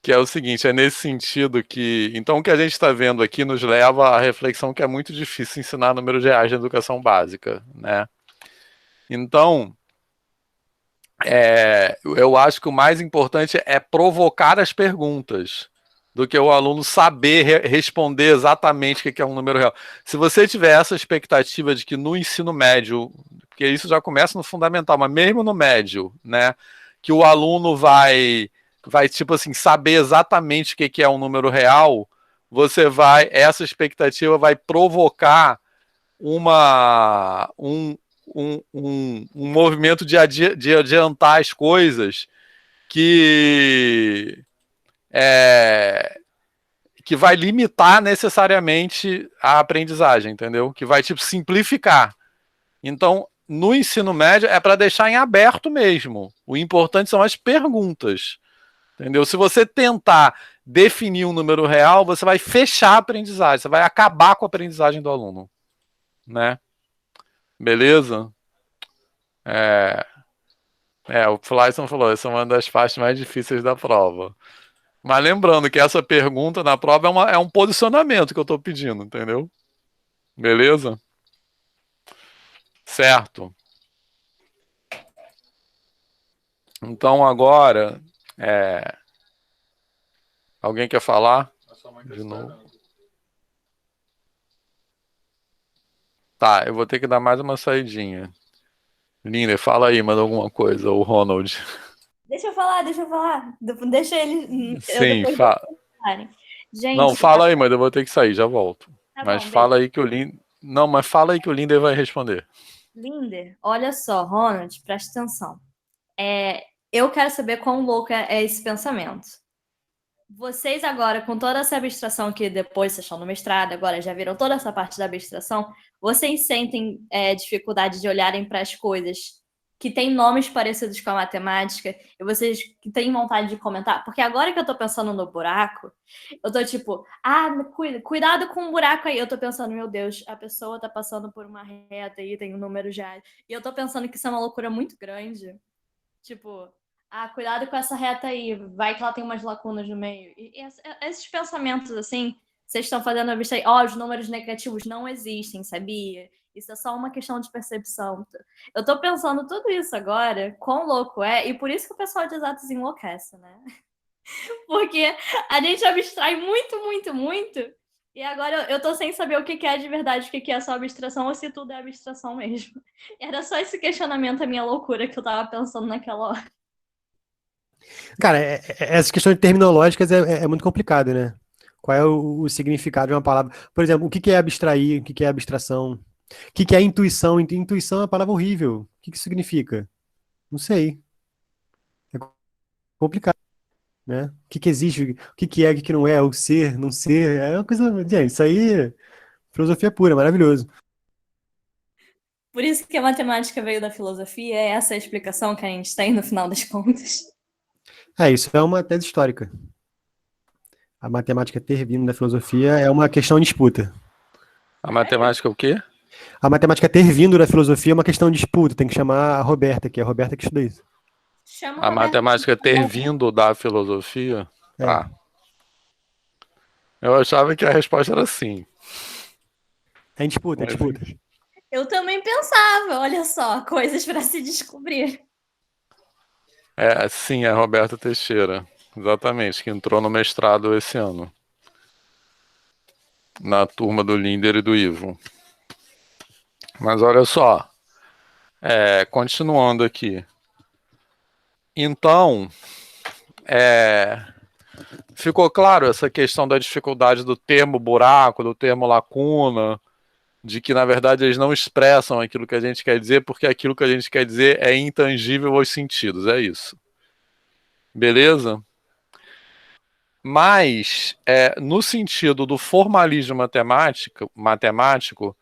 que é o seguinte, é nesse sentido que... Então, o que a gente está vendo aqui nos leva à reflexão que é muito difícil ensinar números reais na educação básica, né? Então, eu acho que o mais importante é provocar as perguntas, do que o aluno saber responder exatamente o que é um número real. Se você tiver essa expectativa de que no ensino médio, porque isso já começa no fundamental, mas mesmo no médio, né, que o aluno vai tipo assim, saber exatamente o que é um número real, essa expectativa vai provocar um movimento de adiantar as coisas que vai limitar necessariamente a aprendizagem, entendeu? Que vai tipo simplificar. Então, no ensino médio é para deixar em aberto mesmo. O importante são as perguntas. Entendeu? Se você tentar definir um número real, você vai fechar a aprendizagem, você vai acabar com a aprendizagem do aluno. Né? Beleza? O Flyson falou, essa é uma das partes mais difíceis da prova. Mas lembrando que essa pergunta na prova é um posicionamento que eu estou pedindo, entendeu? Beleza? Certo. Então agora... Alguém quer falar? De novo. Tá, eu vou ter que dar mais uma saidinha. Linder, fala aí, manda alguma coisa, o Ronald. Deixa eu falar. Deixa ele... Sim, fala. Gente, não, fala aí, mas eu vou ter que sair, já volto. Tá mas bom, fala aí que o Linder... Não, mas fala aí que o Linder vai responder. Linder, olha só, Ronald, presta atenção. Eu quero saber quão louco é esse pensamento. Vocês agora, com toda essa abstração que depois vocês estão no mestrado, agora já viram toda essa parte da abstração, vocês sentem dificuldade de olharem para as coisas que têm nomes parecidos com a matemática e vocês que têm vontade de comentar? Porque agora que eu tô pensando no buraco, eu tô tipo, cuidado com o buraco aí. Eu tô pensando, meu Deus, a pessoa tá passando por uma reta e tem um número já. E eu tô pensando que isso é uma loucura muito grande. Tipo... cuidado com essa reta aí, vai que ela tem umas lacunas no meio. E esses pensamentos, assim, vocês estão fazendo a vista aí, os números negativos não existem, sabia? Isso é só uma questão de percepção. Eu tô pensando tudo isso agora, quão louco é, e por isso que o pessoal de exatos enlouquece, né? Porque a gente abstrai muito, muito, muito, E agora eu tô sem saber o que é de verdade, o que é só abstração, ou se tudo é abstração mesmo. Era só esse questionamento, a minha loucura, que eu tava pensando naquela hora. Cara, essas questões terminológicas é muito complicado, né? Qual é o significado de uma palavra? Por exemplo, o que é abstrair? O que é abstração? O que é intuição? Intuição é uma palavra horrível. O que isso significa? Não sei. É complicado, né? O que existe? O que é? O que não é? O ser, não ser? É uma coisa... Gente, isso aí é filosofia pura, maravilhoso. Por isso que a matemática veio da filosofia, é essa a explicação que a gente tem no final das contas. Isso é uma tese histórica. A matemática ter vindo da filosofia é uma questão em disputa. A matemática é o quê? A matemática ter vindo da filosofia é uma questão de disputa. Tem que chamar a Roberta, que é a Roberta que estuda isso. A matemática ter vindo da filosofia? Tá. Eu achava que a resposta era sim. É em disputa, é disputa. Eu também pensava, olha só, coisas para se descobrir. Sim, é a Roberta Teixeira. Exatamente, que entrou no mestrado esse ano. Na turma do Linder e do Ivo. Mas olha só. Continuando aqui. Então, ficou claro essa questão da dificuldade do termo buraco, do termo lacuna, de que, na verdade, eles não expressam aquilo que a gente quer dizer, porque aquilo que a gente quer dizer é intangível aos sentidos, é isso. Beleza? Mas, no sentido do formalismo matemático,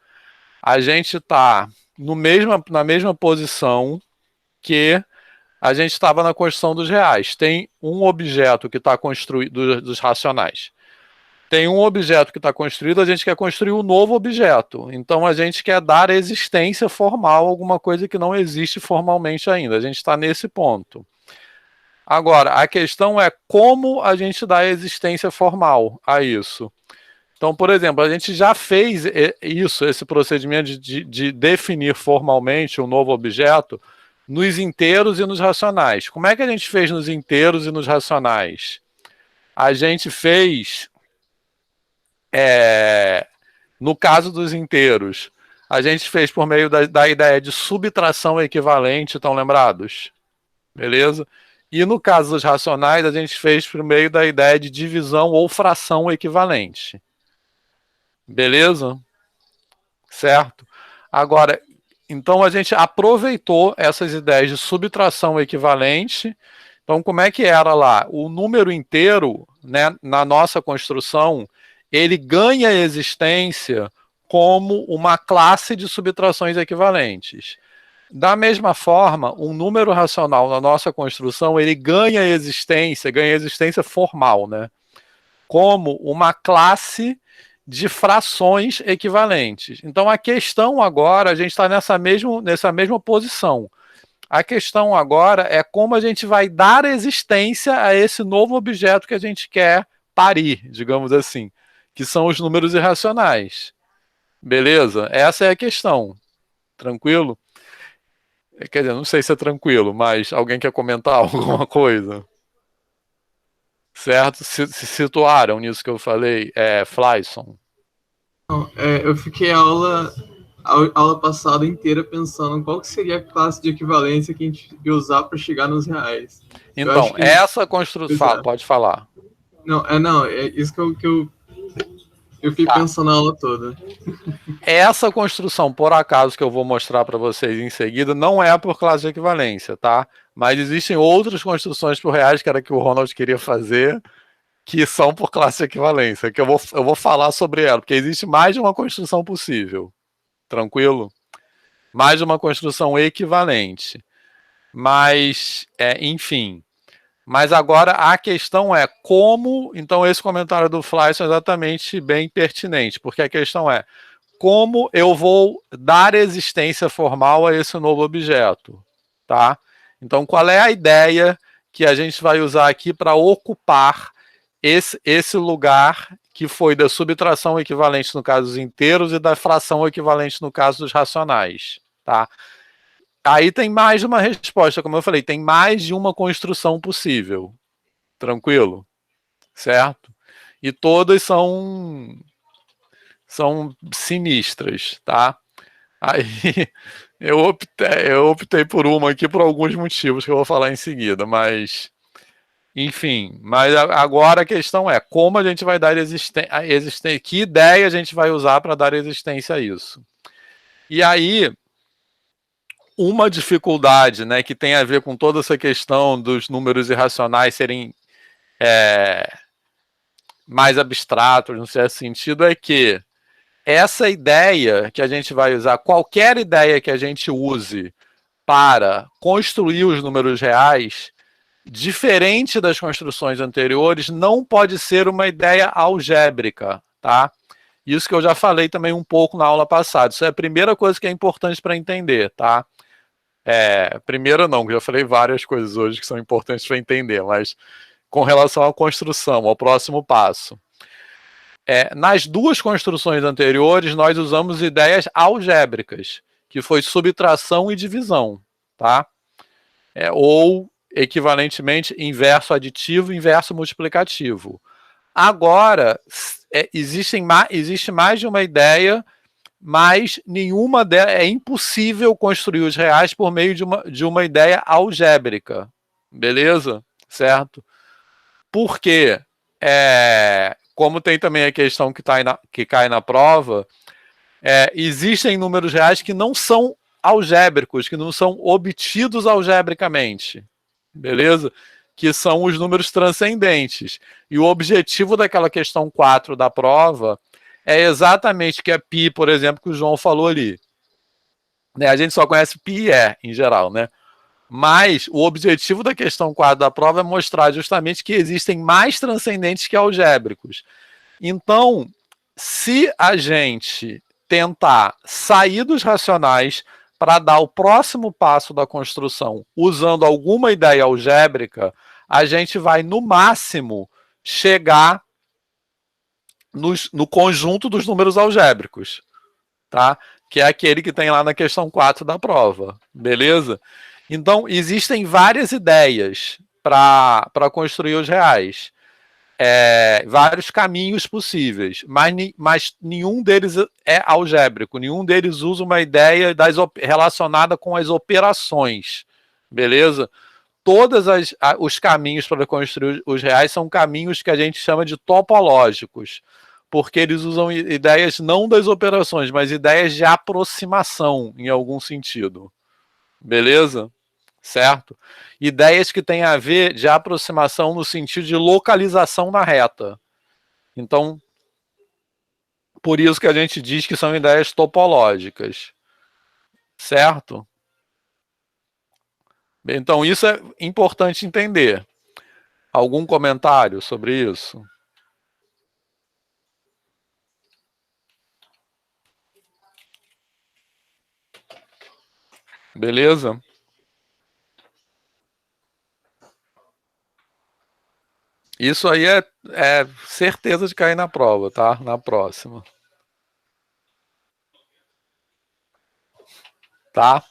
a gente está na mesma posição que a gente estava na construção dos reais. Tem um objeto que está construído, dos racionais. Tem um objeto que está construído, a gente quer construir um novo objeto. Então, a gente quer dar existência formal a alguma coisa que não existe formalmente ainda. A gente está nesse ponto. Agora, a questão é como a gente dá existência formal a isso. Então, por exemplo, a gente já fez esse procedimento de definir formalmente um novo objeto nos inteiros e nos racionais. Como é que a gente fez nos inteiros e nos racionais? A gente fez, no caso dos inteiros, a gente fez por meio da ideia de subtração equivalente, estão lembrados? Beleza? E no caso dos racionais, a gente fez por meio da ideia de divisão ou fração equivalente. Beleza? Certo? Agora, então a gente aproveitou essas ideias de subtração equivalente. Então, como é que era lá? O número inteiro, né, na nossa construção, ele ganha existência como uma classe de subtrações equivalentes. Da mesma forma, um número racional na nossa construção, ele ganha existência formal, né? Como uma classe de frações equivalentes. Então, a questão agora, a gente está nessa mesma posição. A questão agora é como a gente vai dar existência a esse novo objeto que a gente quer parir, digamos assim, que são os números irracionais. Beleza? Essa é a questão. Tranquilo? Quer dizer, não sei se é tranquilo, mas alguém quer comentar alguma coisa? Certo? Se situaram nisso que eu falei, Flyson? Eu fiquei a aula passada inteira pensando qual que seria a classe de equivalência que a gente ia usar para chegar nos reais. Então, essa construção... Pode falar. É isso que eu fiquei pensando a aula toda. Essa construção, por acaso, que eu vou mostrar para vocês em seguida, não é por classe de equivalência, tá? Mas existem outras construções por reais, que era que o Ronald queria fazer, que são por classe de equivalência, que eu vou falar sobre ela, porque existe mais de uma construção possível. Tranquilo? Mais de uma construção equivalente. Mas, enfim... Mas agora a questão é como... Então esse comentário do Flyson é exatamente bem pertinente, porque a questão é como eu vou dar existência formal a esse novo objeto, tá? Então qual é a ideia que a gente vai usar aqui para ocupar esse lugar que foi da subtração equivalente no caso dos inteiros e da fração equivalente no caso dos racionais, tá? Aí tem mais de uma resposta, como eu falei, tem mais de uma construção possível. Tranquilo? Certo? E todas são são sinistras, tá? Aí eu optei por uma aqui por alguns motivos que eu vou falar em seguida, mas enfim, mas agora a questão é como a gente vai dar existência, que ideia a gente vai usar para dar existência a isso. E aí, uma dificuldade, né, que tem a ver com toda essa questão dos números irracionais serem mais abstratos, no certo sentido, é que essa ideia que a gente vai usar, qualquer ideia que a gente use para construir os números reais, diferente das construções anteriores, não pode ser uma ideia algébrica, tá? Isso que eu já falei também um pouco na aula passada. Isso é a primeira coisa que é importante para entender, tá? Primeiro não, que eu já falei várias coisas hoje que são importantes para entender, mas com relação à construção, ao próximo passo. Nas duas construções anteriores, nós usamos ideias algébricas, que foi subtração e divisão, tá? Ou, equivalentemente, inverso aditivo e inverso multiplicativo. Agora, existe mais de uma ideia, mas nenhuma delas é impossível construir os reais por meio de uma ideia algébrica. Beleza? Certo? Por quê? Como tem também a questão que cai na prova, existem números reais que não são algébricos, que não são obtidos algebricamente, beleza? Que são os números transcendentes. E o objetivo daquela questão 4 da prova é exatamente que é π, por exemplo, que o João falou ali. Né? A gente só conhece π e E, em geral, né? Mas o objetivo da questão 4 da prova é mostrar justamente que existem mais transcendentes que algébricos. Então, se a gente tentar sair dos racionais para dar o próximo passo da construção usando alguma ideia algébrica, a gente vai, no máximo, chegar no conjunto dos números algébricos, tá? Que é aquele que tem lá na questão 4 da prova, beleza? Então, existem várias ideias para construir os reais. Vários caminhos possíveis, mas nenhum deles é algébrico, nenhum deles usa uma ideia relacionada com as operações, beleza? Todos os caminhos para construir os reais são caminhos que a gente chama de topológicos, porque eles usam ideias não das operações, mas ideias de aproximação, em algum sentido, beleza? Certo? Ideias que têm a ver de aproximação no sentido de localização na reta. Então, por isso que a gente diz que são ideias topológicas. Certo? Então, isso é importante entender. Algum comentário sobre isso? Beleza? Isso aí é certeza de cair na prova, tá? Na próxima. Tá?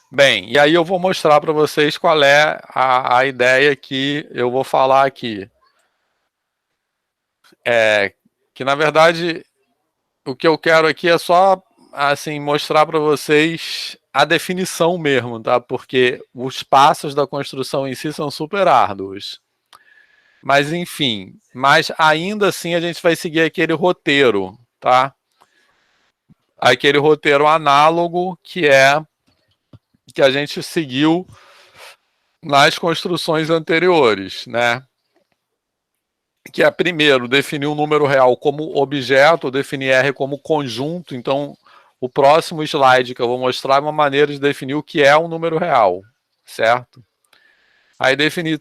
Bem, e aí eu vou mostrar para vocês qual é a ideia que eu vou falar aqui. Que, na verdade, o que eu quero aqui é só assim, mostrar para vocês a definição mesmo, tá? Porque os passos da construção em si são super árduos. Mas, enfim, ainda assim a gente vai seguir aquele roteiro, tá? Aquele roteiro análogo que a gente seguiu nas construções anteriores, né? Que é, primeiro, definir um número real como objeto, definir R como conjunto. Então, o próximo slide que eu vou mostrar é uma maneira de definir o que é um número real, certo? Aí definir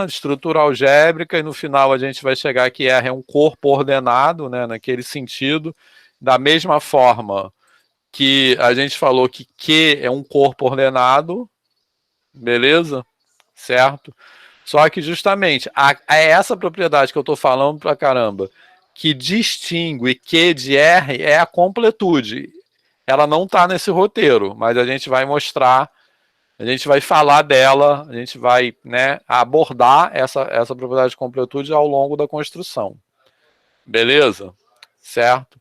estrutura algébrica e no final a gente vai chegar que R é um corpo ordenado, né, naquele sentido. Da mesma forma que a gente falou que Q é um corpo ordenado, beleza? Certo? Só que justamente é essa propriedade que eu estou falando pra caramba, que distingue Q de R é a completude. Ela não está nesse roteiro, mas a gente vai mostrar. A gente vai falar dela, a gente vai, né, abordar essa propriedade de completude ao longo da construção. Beleza? Certo?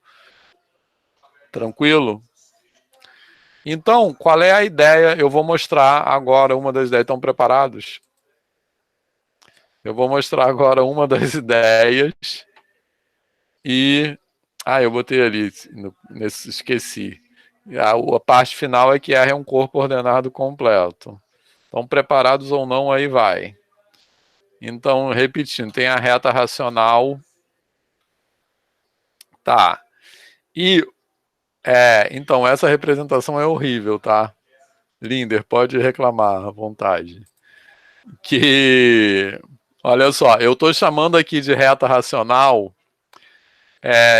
Tranquilo? Então, qual é a ideia? Eu vou mostrar agora uma das ideias. Estão preparados? Eu vou mostrar agora uma das ideias. E... eu botei ali, esqueci. A parte final é que R é um corpo ordenado completo. Então, preparados ou não, aí vai. Então, repetindo, tem a reta racional. Tá. E... então, essa representação é horrível, tá? Linder, pode reclamar à vontade. Olha só, eu estou chamando aqui de reta racional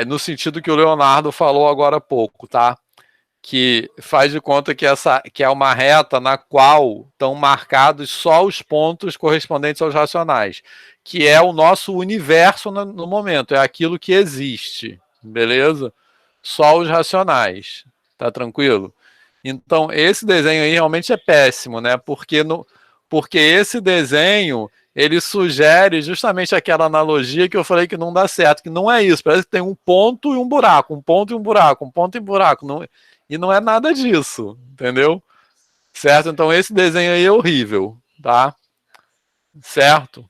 no sentido que o Leonardo falou agora há pouco, tá? Que faz de conta que é uma reta na qual estão marcados só os pontos correspondentes aos racionais, que é o nosso universo no momento, é aquilo que existe, beleza? Só os racionais, tá tranquilo? Então, esse desenho aí realmente é péssimo, né? Porque esse desenho, ele sugere justamente aquela analogia que eu falei que não dá certo, que não é isso, parece que tem um ponto e um buraco, um ponto e um buraco, um ponto e um buraco, e não é nada disso, entendeu? Certo? Então, esse desenho aí é horrível, tá? Certo?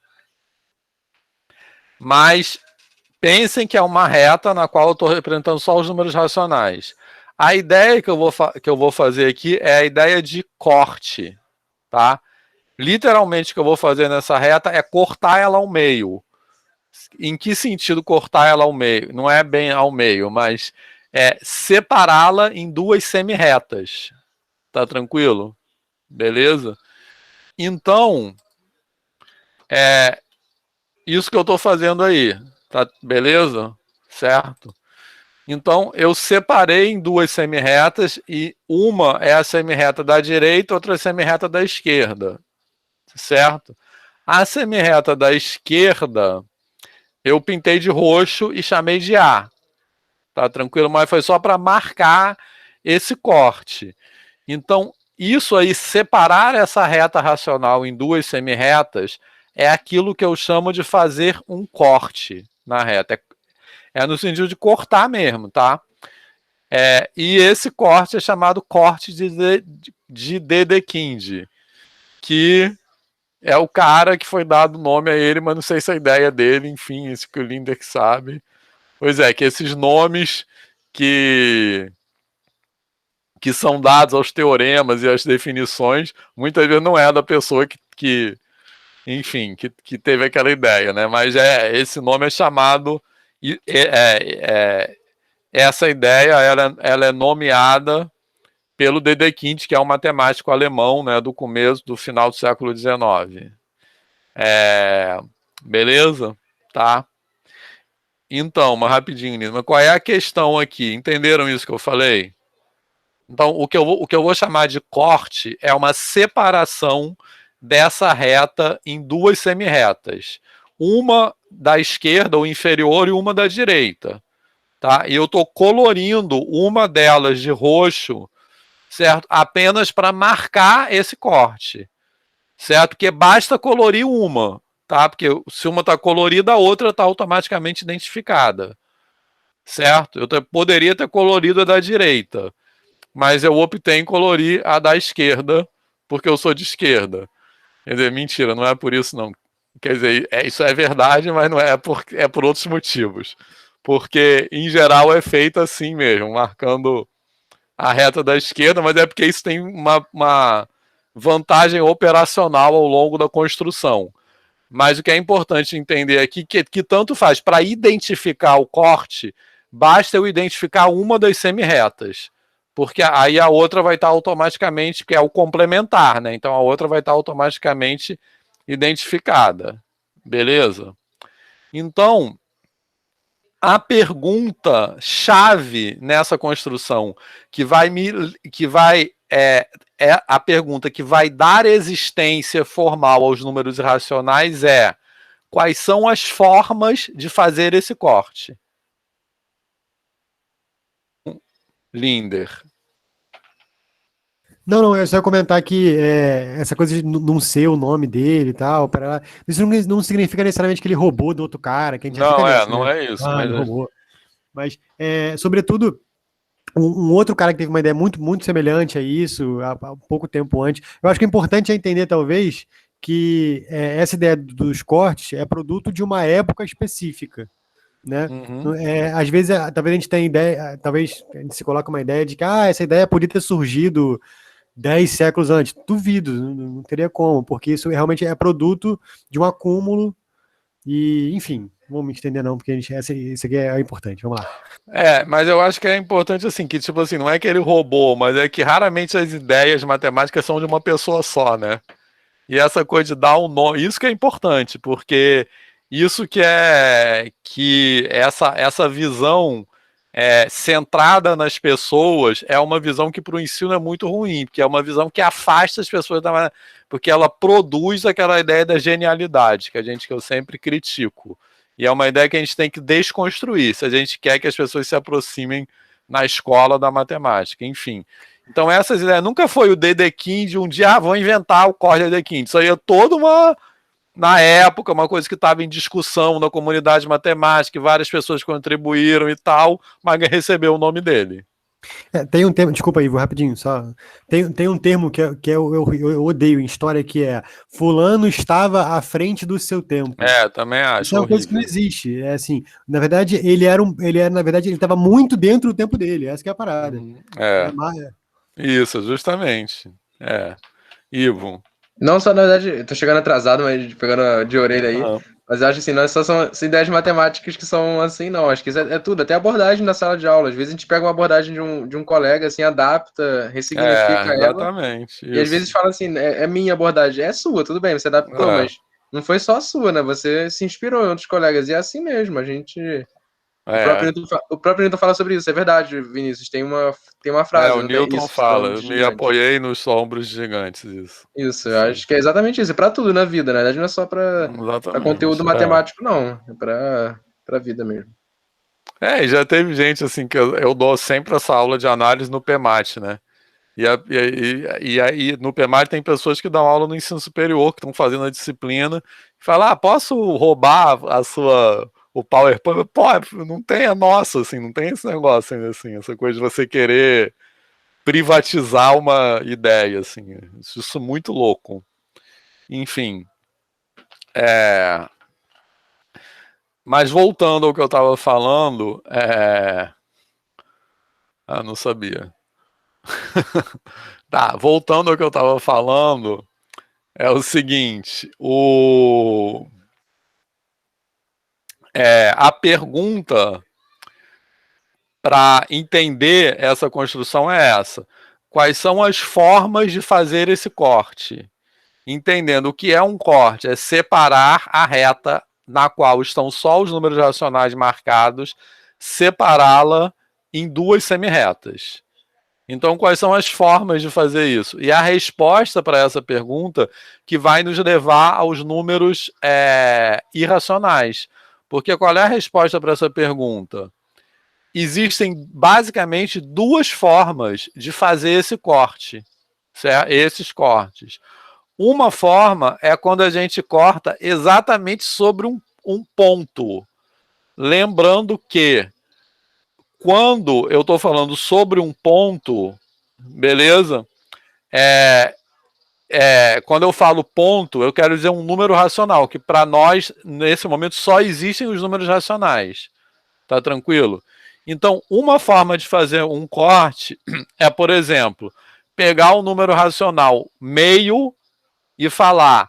Mas... pensem que é uma reta na qual eu estou representando só os números racionais. A ideia que eu vou fazer aqui é a ideia de corte, tá? Literalmente o que eu vou fazer nessa reta é cortar ela ao meio. Em que sentido cortar ela ao meio? Não é bem ao meio, mas é separá-la em duas semi-retas. Tá tranquilo? Beleza? Então, isso que eu estou fazendo aí. Tá, beleza? Certo? Então, eu separei em duas semi-retas e uma é a semi-reta da direita, outra é a semi-reta da esquerda. Certo? A semi-reta da esquerda eu pintei de roxo e chamei de A. Tá tranquilo? Mas foi só para marcar esse corte. Então, isso aí, separar essa reta racional em duas semi-retas, é aquilo que eu chamo de fazer um corte na reta. É no sentido de cortar mesmo, tá? E esse corte é chamado corte de Dedekind, que é o cara que foi dado nome a ele, mas não sei se a ideia dele, enfim, isso que o Linder que sabe. Pois é, que esses nomes que são dados aos teoremas e às definições, muitas vezes não é da pessoa que teve aquela ideia, né? Mas esse nome é chamado... essa ideia ela é nomeada pelo Dedekind, que é um matemático alemão, né, do final do século XIX. Beleza? Tá? Então, mas rapidinho, mas qual é a questão aqui? Entenderam isso que eu falei? Então, o que eu vou chamar de corte é uma separação dessa reta em duas semi-retas. Uma da esquerda, ou inferior, e uma da direita. Tá? E eu estou colorindo uma delas de roxo, certo? Apenas para marcar esse corte. Certo? Porque basta colorir uma. Tá? Porque se uma está colorida, a outra está automaticamente identificada. Certo? Eu poderia ter colorido a da direita, mas eu optei em colorir a da esquerda, porque eu sou de esquerda. Quer dizer, mentira, não é por isso não. Quer dizer, isso é verdade, mas não é por outros motivos. Porque, em geral, é feito assim mesmo, marcando a reta da esquerda, mas é porque isso tem uma vantagem operacional ao longo da construção. Mas o que é importante entender aqui é que tanto faz, para identificar o corte, basta eu identificar uma das semi-retas. Porque aí a outra vai estar automaticamente, que é o complementar, né? Então a outra vai estar automaticamente identificada. Beleza? Então, a pergunta chave nessa construção a pergunta que vai dar existência formal aos números irracionais é: quais são as formas de fazer esse corte? Linder. Não, eu só ia comentar que essa coisa de não ser o nome dele e tal, isso não significa necessariamente que ele roubou do outro cara. Que a gente não é isso. Ele roubou. Mas, sobretudo, Um outro cara que teve uma ideia muito semelhante a isso, há pouco tempo antes. Eu acho que o importante é entender, talvez, que essa ideia dos cortes é produto de uma época específica, né? Às vezes, talvez a gente tenha ideia, talvez a gente se coloque uma ideia de que essa ideia podia ter surgido 10 séculos antes. Duvido, não teria como, porque isso realmente é produto de um acúmulo e, enfim, não vamos me estender não, porque isso aqui é importante, vamos lá. Mas eu acho que é importante assim, que tipo assim, não é que ele roubou, mas é que raramente as ideias matemáticas são de uma pessoa só, né? E essa coisa de dar um nome, isso que é importante, porque isso que essa visão centrada nas pessoas é uma visão que para o ensino é muito ruim, porque é uma visão que afasta as pessoas porque ela produz aquela ideia da genialidade, que eu sempre critico. E é uma ideia que a gente tem que desconstruir, se a gente quer que as pessoas se aproximem na escola da matemática, enfim. Então essas ideias, nunca foi o Dedekind, um dia, vão inventar o código Dedekind. Isso aí é toda na época, uma coisa que estava em discussão na comunidade matemática, várias pessoas contribuíram e tal, mas recebeu o nome dele. Tem um termo, desculpa aí, vou rapidinho, só. Tem um termo que eu odeio em história, que é fulano estava à frente do seu tempo. Também acho. Isso é uma coisa que não existe. É assim, na verdade, ele estava muito dentro do tempo dele, essa que é a parada. Isso, justamente. Ivo. Não só, na verdade, tô chegando atrasado, mas pegando de orelha aí. Mas eu acho assim, não só são ideias matemáticas que são assim, não. Acho que isso é tudo, até abordagem na sala de aula. Às vezes a gente pega uma abordagem de um colega, assim, adapta, ressignifica exatamente, ela. E às vezes fala assim, é minha abordagem. É sua, tudo bem, você adaptou, mas não foi só a sua, né? Você se inspirou em outros colegas. E é assim mesmo, a gente... O próprio Newton fala sobre isso, é verdade, Vinícius. Tem uma frase. O Newton fala, eu me apoiei nos ombros gigantes, isso. Isso, eu acho que é exatamente isso. É pra tudo na vida, na verdade, não é só pra conteúdo matemático, não. É pra vida mesmo. E já teve gente assim que eu dou sempre essa aula de análise no PEMAT, né? E aí no PEMAT tem pessoas que dão aula no ensino superior, que estão fazendo a disciplina, e falam, posso roubar o PowerPoint? Pô, não tem a nossa, assim, não tem esse negócio assim, essa coisa de você querer privatizar uma ideia, assim, isso é muito louco. Enfim, mas voltando ao que eu estava falando, não sabia. Voltando ao que eu estava falando, é o seguinte, a pergunta para entender essa construção é essa: quais são as formas de fazer esse corte? Entendendo o que é um corte, é separar a reta na qual estão só os números racionais marcados, separá-la em duas semirretas. Então, quais são as formas de fazer isso? E a resposta para essa pergunta que vai nos levar aos números irracionais. Porque qual é a resposta para essa pergunta? Existem basicamente duas formas de fazer esse corte, certo? Esses cortes. Uma forma é quando a gente corta exatamente sobre um ponto. Lembrando que quando eu estou falando sobre um ponto, beleza? Quando eu falo ponto, eu quero dizer um número racional, que para nós, nesse momento, só existem os números racionais. Tá tranquilo? Então, uma forma de fazer um corte é, por exemplo, pegar o número racional meio e falar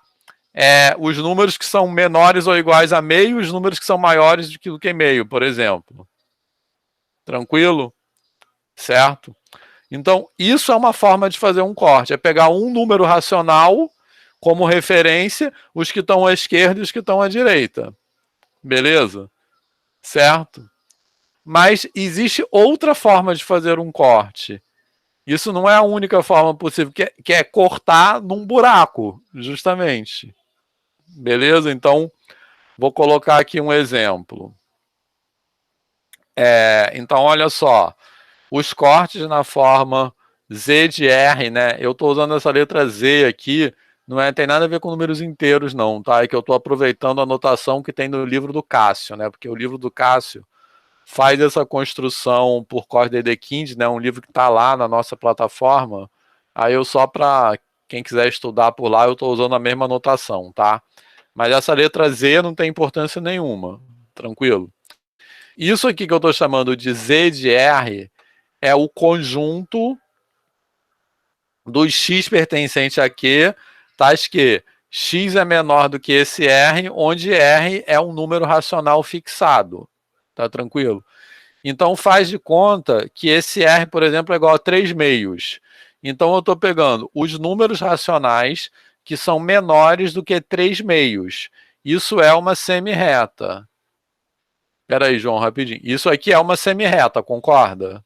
os números que são menores ou iguais a meio e os números que são maiores do que meio, por exemplo. Tranquilo? Certo? Então, isso é uma forma de fazer um corte. É pegar um número racional como referência, os que estão à esquerda e os que estão à direita. Beleza? Certo? Mas existe outra forma de fazer um corte. Isso não é a única forma possível, que é cortar num buraco, justamente. Beleza? Então, vou colocar aqui um exemplo. Então, olha só. Os cortes na forma Z de R, né? Eu estou usando essa letra Z aqui, não tem nada a ver com números inteiros, não, tá? É que eu estou aproveitando a anotação que tem no livro do Cássio, né? Porque o livro do Cássio faz essa construção por CordeDD15, né, um livro que está lá na nossa plataforma. Aí eu só para quem quiser estudar por lá, eu estou usando a mesma notação, tá? Mas essa letra Z não tem importância nenhuma, tranquilo? Isso aqui que eu estou chamando de Z de R é o conjunto dos X pertencente a Q, tais que X é menor do que esse R, onde R é um número racional fixado. Tá tranquilo? Então faz de conta que esse R, por exemplo, é igual a 3 meios. Então eu estou pegando os números racionais que são menores do que 3 meios. Isso é uma semi-reta. Espera aí, João, rapidinho. Isso aqui é uma semi-reta, concorda?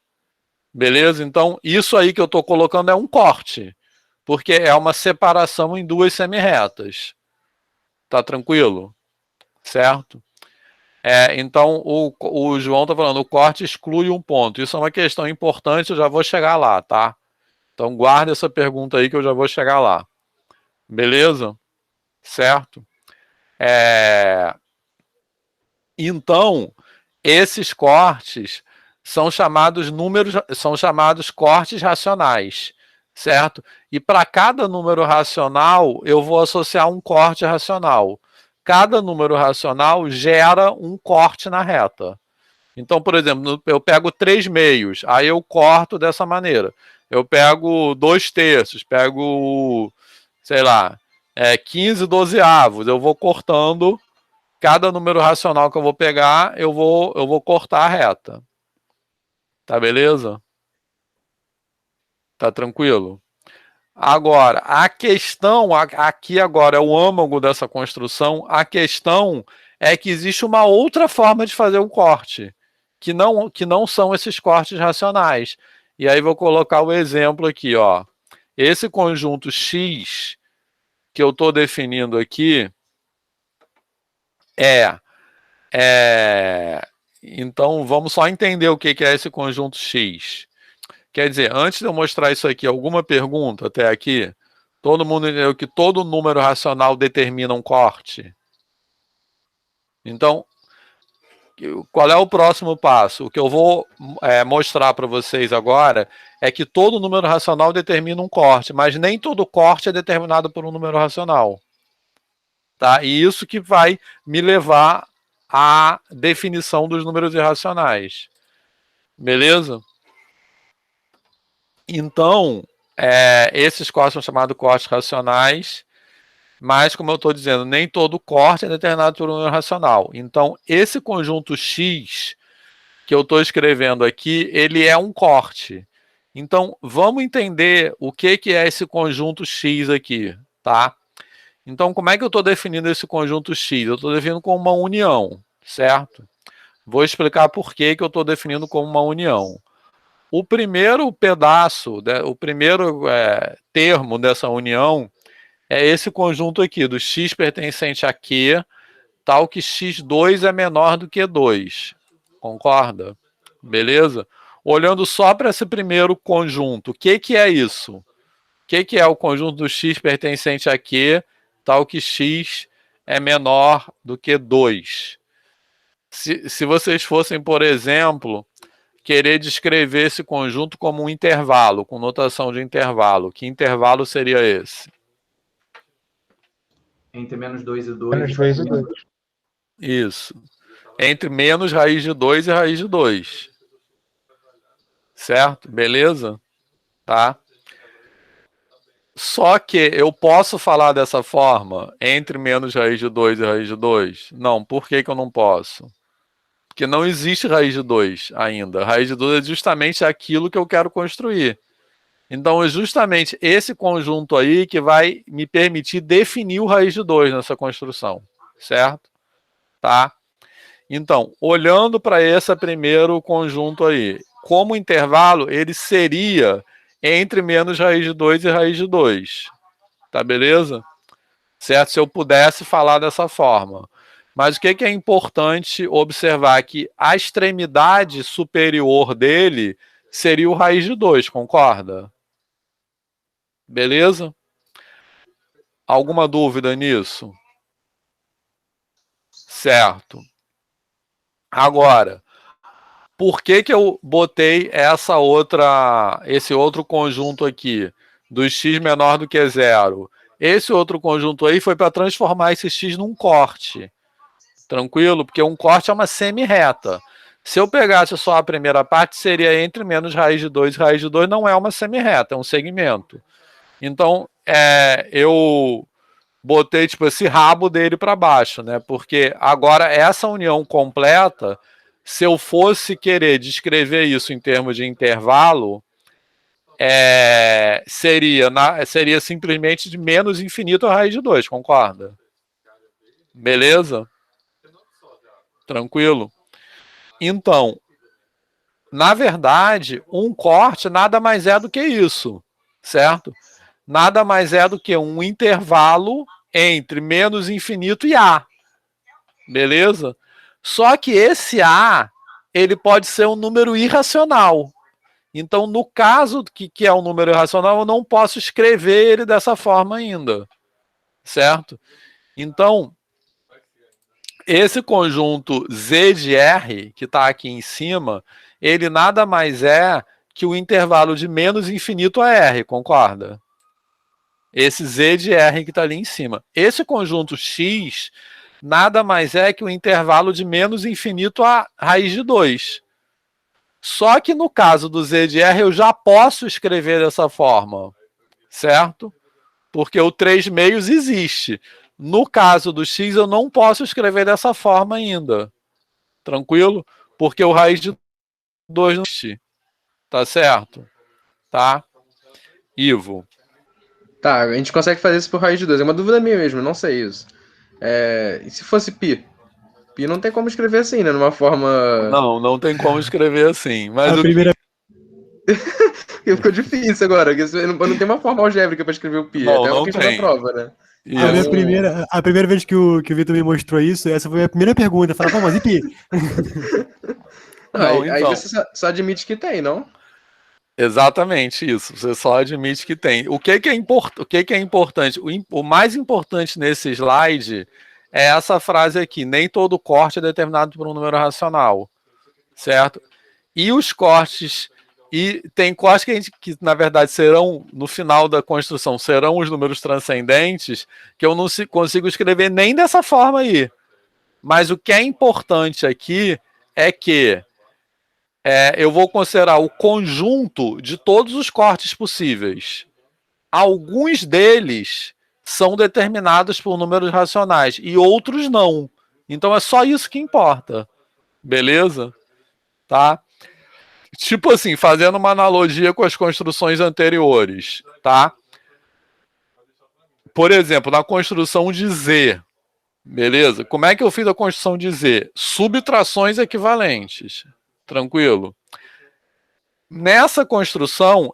Beleza? Então, isso aí que eu estou colocando é um corte, porque é uma separação em duas semi-retas. Tá tranquilo? Certo? Então, o João está falando, o corte exclui um ponto. Isso é uma questão importante, eu já vou chegar lá, tá? Então, guarda essa pergunta aí que eu já vou chegar lá. Beleza? Certo? Então, esses cortes são chamados cortes racionais, certo? E para cada número racional, eu vou associar um corte racional. Cada número racional gera um corte na reta. Então, por exemplo, eu pego 3 meios, aí eu corto dessa maneira. Eu pego 2/3, pego, sei lá, 15 dozeavos, eu vou cortando. Cada número racional que eu vou pegar, eu vou cortar a reta. Tá beleza? Tá tranquilo? Agora, a questão, aqui agora é o âmago dessa construção, a questão é que existe uma outra forma de fazer um corte, que não são esses cortes racionais. E aí vou colocar o exemplo aqui, ó. Esse conjunto X que eu estou definindo aqui então, vamos só entender o que é esse conjunto X. Quer dizer, antes de eu mostrar isso aqui, alguma pergunta até aqui? Todo mundo entendeu que todo número racional determina um corte? Então, qual é o próximo passo? O que eu vou mostrar para vocês agora é que todo número racional determina um corte, mas nem todo corte é determinado por um número racional. Tá? E isso que vai me levar à definição dos números irracionais. Beleza? Então, esses cortes são chamados cortes racionais, mas, como eu estou dizendo, nem todo corte é determinado por um número racional. Então, esse conjunto X que eu estou escrevendo aqui, ele é um corte. Então, vamos entender o que é esse conjunto X aqui, tá? Então, como é que eu estou definindo esse conjunto X? Eu estou definindo como uma união, certo? Vou explicar por que eu estou definindo como uma união. O primeiro pedaço, o primeiro termo dessa união é esse conjunto aqui, do X pertencente a Q, tal que X2 é menor do que 2. Concorda? Beleza? Olhando só para esse primeiro conjunto, o que é isso? O que é o conjunto do X pertencente a Q, tal que X é menor do que 2? Se vocês fossem, por exemplo, querer descrever esse conjunto como um intervalo, com notação de intervalo, que intervalo seria esse? Entre menos 2 e 2. Menos 2 e 2. Isso. Entre menos raiz de 2 e raiz de 2. Certo? Beleza? Tá? Só que eu posso falar dessa forma, entre menos raiz de 2 e raiz de 2? Não, por que eu não posso? Porque não existe raiz de 2 ainda. Raiz de 2 é justamente aquilo que eu quero construir. Então é justamente esse conjunto aí que vai me permitir definir o raiz de 2 nessa construção. Certo? Tá? Então, olhando para esse primeiro conjunto aí, como intervalo, ele seria entre menos raiz de 2 e raiz de 2. Tá beleza? Certo? Se eu pudesse falar dessa forma. Mas o que é importante observar? Que a extremidade superior dele seria o raiz de 2, concorda? Beleza? Alguma dúvida nisso? Certo. Agora, por que eu botei esse outro conjunto aqui, do x menor do que 0? Esse outro conjunto aí foi para transformar esse x num corte. Tranquilo? Porque um corte é uma semi-reta. Se eu pegasse só a primeira parte, seria entre menos raiz de 2 e raiz de 2, não é uma semi-reta, é um segmento. Então, eu botei tipo esse rabo dele para baixo, né? Porque agora essa união completa, se eu fosse querer descrever isso em termos de intervalo, seria simplesmente de menos infinito a raiz de 2, concorda? Beleza? Tranquilo? Então, na verdade, um corte nada mais é do que isso, certo? Nada mais é do que um intervalo entre menos infinito e A. Beleza? Só que esse A, ele pode ser um número irracional. Então, no caso que é um número irracional, eu não posso escrever ele dessa forma ainda. Certo? Então, esse conjunto Z de R, que está aqui em cima, ele nada mais é que o intervalo de menos infinito a R, concorda? Esse Z de R que está ali em cima. Esse conjunto X nada mais é que o intervalo de menos infinito a raiz de 2. Só que no caso do Z de R eu já posso escrever dessa forma, certo? Porque o 3 meios existe. No caso do X eu não posso escrever dessa forma ainda. Tranquilo? Porque o raiz de 2 não existe. Tá certo? Tá? Ivo. Tá, a gente consegue fazer isso por raiz de 2. É uma dúvida minha mesmo, não sei isso. E se fosse π? Π não tem como escrever assim, né? Numa forma... Não tem como escrever assim. Mas a primeira... Ficou difícil agora, porque eu não tenho uma forma algébrica para escrever o π. Não, até não uma questão da prova, né? A primeira vez que o Vitor me mostrou isso, essa foi a primeira pergunta. Eu falava, mas e π? Aí você só admite que tem, não? Exatamente isso. Você só admite que tem. O que é importante? O mais importante nesse slide é essa frase aqui. Nem todo corte é determinado por um número racional. Certo? E os cortes... E tem cortes que na verdade, serão, no final da construção, serão os números transcendentes, que eu não consigo escrever nem dessa forma aí. Mas o que é importante aqui é que eu vou considerar o conjunto de todos os cortes possíveis. Alguns deles são determinados por números racionais e outros não. Então é só isso que importa. Beleza? Tá? Tipo assim, fazendo uma analogia com as construções anteriores, tá? Por exemplo, na construção de Z, beleza? Como é que eu fiz a construção de Z? Subtrações equivalentes. Tranquilo? Nessa construção, o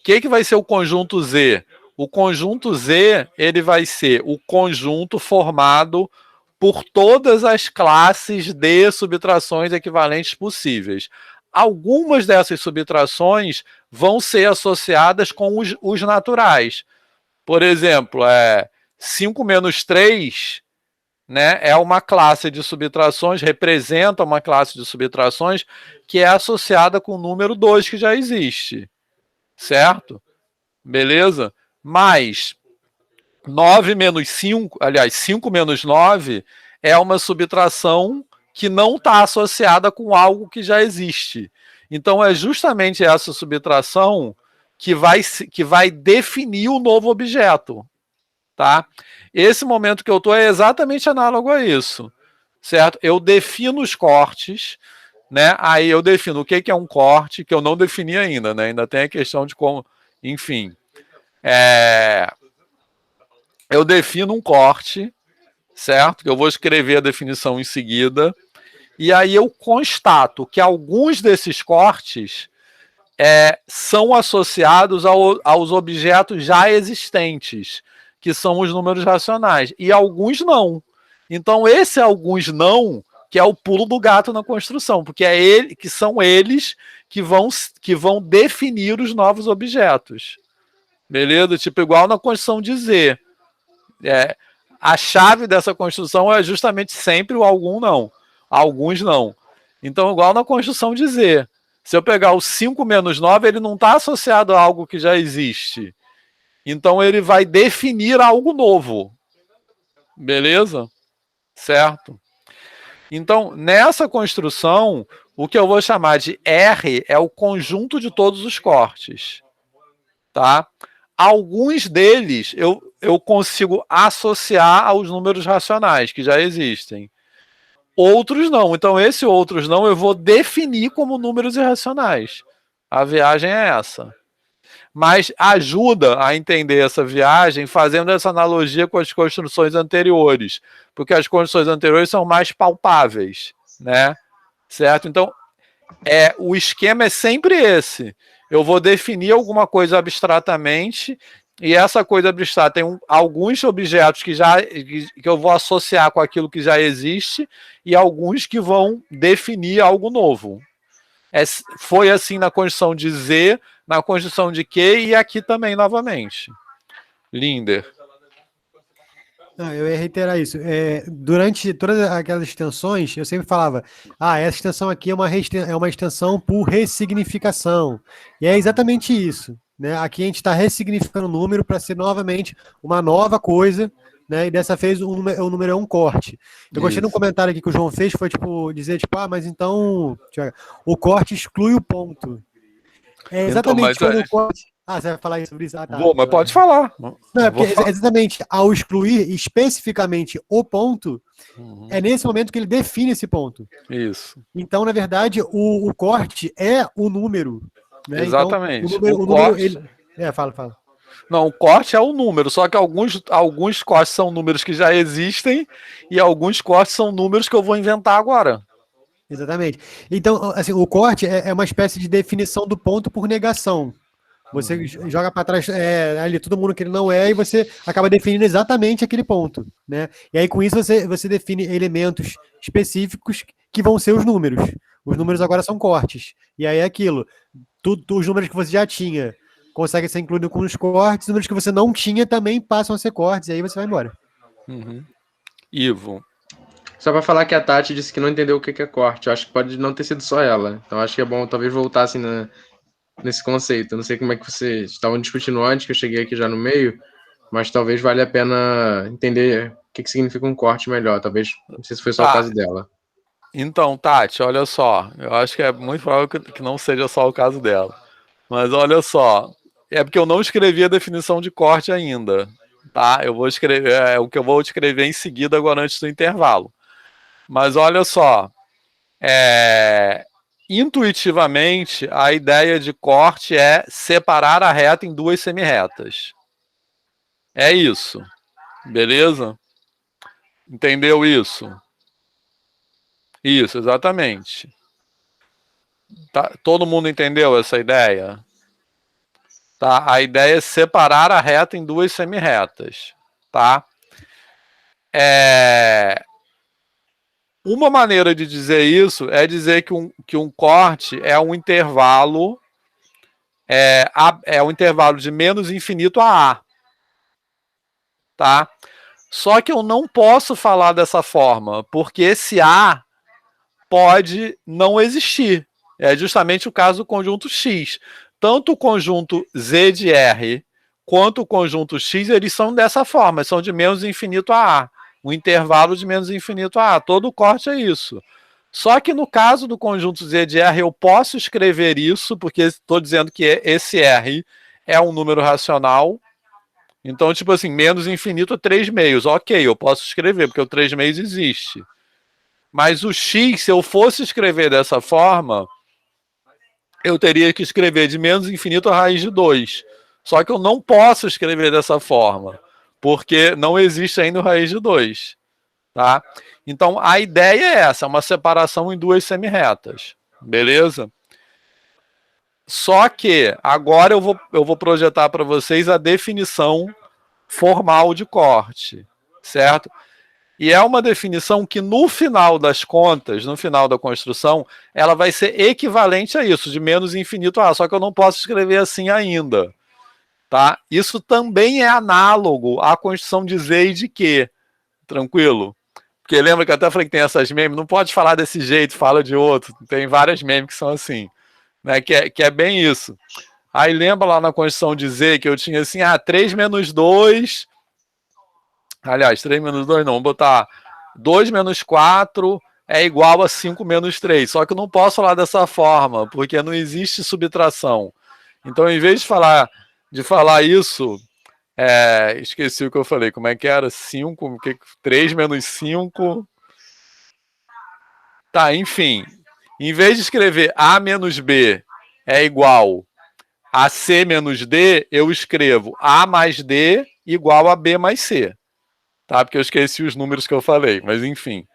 que vai ser o conjunto Z? O conjunto Z, ele vai ser o conjunto formado por todas as classes de subtrações equivalentes possíveis. Algumas dessas subtrações vão ser associadas com os naturais. Por exemplo, 5 menos 3, né, é uma classe de subtrações, representa uma classe de subtrações que é associada com o número 2 que já existe. Certo? Beleza? Mas 9 menos 5, aliás, 5 menos 9 é uma subtração que não está associada com algo que já existe. Então é justamente essa subtração que vai definir o novo objeto. Tá? Esse momento que eu estou é exatamente análogo a isso. Certo? Eu defino os cortes, né? Aí eu defino o que é um corte, que eu não defini ainda, né? Ainda tem a questão de como... Enfim. Eu defino um corte, certo? Que eu vou escrever a definição em seguida. E aí eu constato que alguns desses cortes são associados aos objetos já existentes, que são os números racionais. E alguns não. Então esse alguns não, que é o pulo do gato na construção, porque que são eles que vão definir os novos objetos. Beleza? Tipo, igual na construção de Z. A chave dessa construção é justamente sempre o algum não. Alguns não. Então, igual na construção de Z. Se eu pegar o 5 menos 9, ele não está associado a algo que já existe. Então, ele vai definir algo novo. Beleza? Certo? Então, nessa construção, o que eu vou chamar de R é o conjunto de todos os cortes. Tá? Alguns deles eu consigo associar aos números racionais que já existem. Outros não. Então, esse outros não eu vou definir como números irracionais. A viagem é essa. Mas ajuda a entender essa viagem fazendo essa analogia com as construções anteriores. Porque as construções anteriores são mais palpáveis, né? Certo? Então, o esquema é sempre esse. Eu vou definir alguma coisa abstratamente e essa coisa abstrata tem alguns objetos que eu vou associar com aquilo que já existe e alguns que vão definir algo novo. Foi assim na construção de Z, na construção de Q e aqui também novamente. Linder. Eu ia reiterar isso. Durante todas aquelas extensões, eu sempre falava, essa extensão aqui é uma extensão por ressignificação. E é exatamente isso. Né? Aqui a gente está ressignificando o número para ser novamente uma nova coisa, né? E dessa vez o número é um corte. Eu gostei de um comentário aqui que o João fez, foi dizer, mas então o corte exclui o ponto. É exatamente então, quando o corte... você vai falar sobre isso? Tá. Vou, mas pode falar. Não, porque exatamente, ao excluir especificamente o ponto, é nesse momento que ele define esse ponto. Isso. Então, na verdade, o corte é o número. Né? Exatamente. Então, o número fala. Não, o corte é o número, só que alguns cortes são números que já existem e alguns cortes são números que eu vou inventar agora. Exatamente. Então, assim, o corte é uma espécie de definição do ponto por negação. Você joga para trás ali todo mundo que ele não é e você acaba definindo exatamente aquele ponto, né? E aí com isso você define elementos específicos que vão ser os números. Os números agora são cortes. E aí é aquilo. Os números que você já tinha conseguem ser incluídos com os cortes, os números que você não tinha também passam a ser cortes, e aí você vai embora. Ivo. Só para falar que a Tati disse que não entendeu o que é corte. Eu acho que pode não ter sido só ela. Então acho que é bom talvez voltar assim nesse conceito. Eu não sei como é que vocês estavam discutindo antes, que eu cheguei aqui já no meio, mas talvez valha a pena entender o que significa um corte melhor. Talvez, não sei se foi só o caso dela. Então, Tati, olha só. Eu acho que é muito provável que não seja só o caso dela. Mas olha só. É porque eu não escrevi a definição de corte ainda. Tá? Eu vou escrever o que eu vou escrever em seguida, agora antes do intervalo. Mas olha só. Intuitivamente, a ideia de corte é separar a reta em duas semirretas. É isso. Beleza? Entendeu isso? Isso, exatamente. Tá, todo mundo entendeu essa ideia? Tá? A ideia é separar a reta em duas semirretas. Tá? Uma maneira de dizer isso é dizer que um corte é um intervalo um intervalo de menos infinito a A. Tá? Só que eu não posso falar dessa forma, porque esse A pode não existir. É justamente o caso do conjunto X. Tanto o conjunto Z de R quanto o conjunto X, eles são dessa forma, são de menos infinito a A. Um intervalo de menos infinito a A. Todo corte é isso. Só que no caso do conjunto Z de R, eu posso escrever isso, porque estou dizendo que esse R é um número racional. Então, tipo assim, menos infinito é 3 meios. Ok, eu posso escrever, porque o 3 meios existe. Mas o X, se eu fosse escrever dessa forma, eu teria que escrever de menos infinito a raiz de 2. Só que eu não posso escrever dessa forma, porque não existe ainda raiz de 2. Tá? Então, a ideia é essa, uma separação em duas semirretas. Beleza? Só que agora eu vou projetar para vocês a definição formal de corte. Certo? E é uma definição que, no final das contas, no final da construção, ela vai ser equivalente a isso, de menos infinito a A, só que eu não posso escrever assim ainda. Tá? Isso também é análogo à construção de Z e de Q. Tranquilo? Porque lembra que eu até falei que tem essas memes, não pode falar desse jeito, fala de outro. Tem várias memes que são assim, né? Que é bem isso. Aí lembra lá na Constituição de Z que eu tinha assim, 3 menos 2. Aliás, 3 menos 2 não, vou botar 2 menos 4 é igual a 5 menos 3. Só que eu não posso falar dessa forma, porque não existe subtração. Então, em vez de falar isso, esqueci o que eu falei. Como é que era? 3 menos 5. Tá, enfim. Em vez de escrever A menos B é igual a C menos D, eu escrevo A mais D igual a B mais C. Tá? Porque eu esqueci os números que eu falei, mas enfim.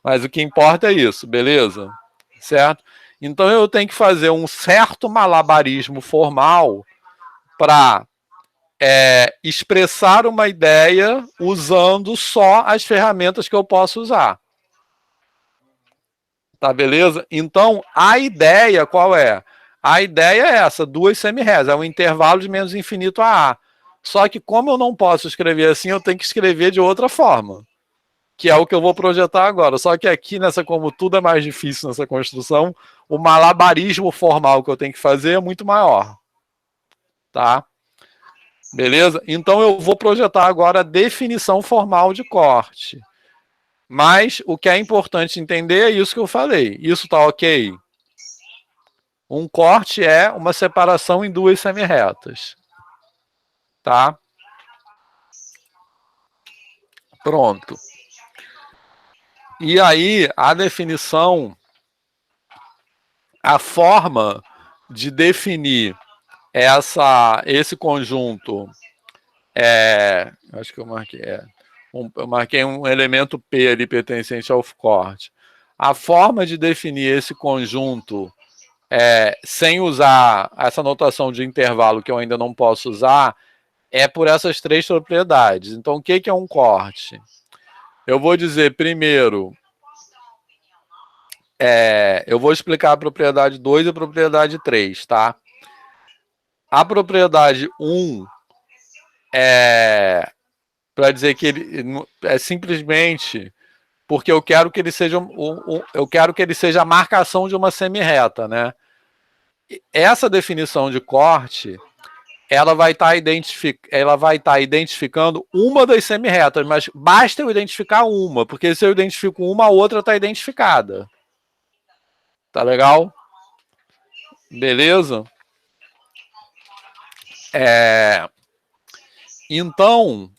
Mas o que importa é isso, beleza? Certo? Então eu tenho que fazer um certo malabarismo formal para expressar uma ideia usando só as ferramentas que eu posso usar. Tá, beleza? Então, a ideia qual é? A ideia é essa, 2 semi-réis, é um intervalo de menos infinito a A. Só que como eu não posso escrever assim, eu tenho que escrever de outra forma, que é o que eu vou projetar agora. Só que aqui, como tudo é mais difícil nessa construção, o malabarismo formal que eu tenho que fazer é muito maior. Tá? Beleza? Então eu vou projetar agora a definição formal de corte. Mas o que é importante entender é isso que eu falei. Isso tá ok? Um corte é uma separação em 2 semi-retas. Tá? Pronto. E aí, a definição, a forma de definir esse conjunto, acho que eu marquei, eu marquei um elemento P ali pertencente ao corte. A forma de definir esse conjunto sem usar essa notação de intervalo que eu ainda não posso usar é por essas 3 propriedades. Então, o que é um corte? Eu vou dizer primeiro, eu vou explicar a propriedade 2 e a propriedade 3, tá? A propriedade 1 para dizer que ele é simplesmente porque eu quero que ele seja a marcação de uma semi-reta, né? Essa definição de corte, ela vai estar identificando uma das semi-retas, mas basta eu identificar uma, porque se eu identifico uma, a outra está identificada. Tá legal? Beleza? Então,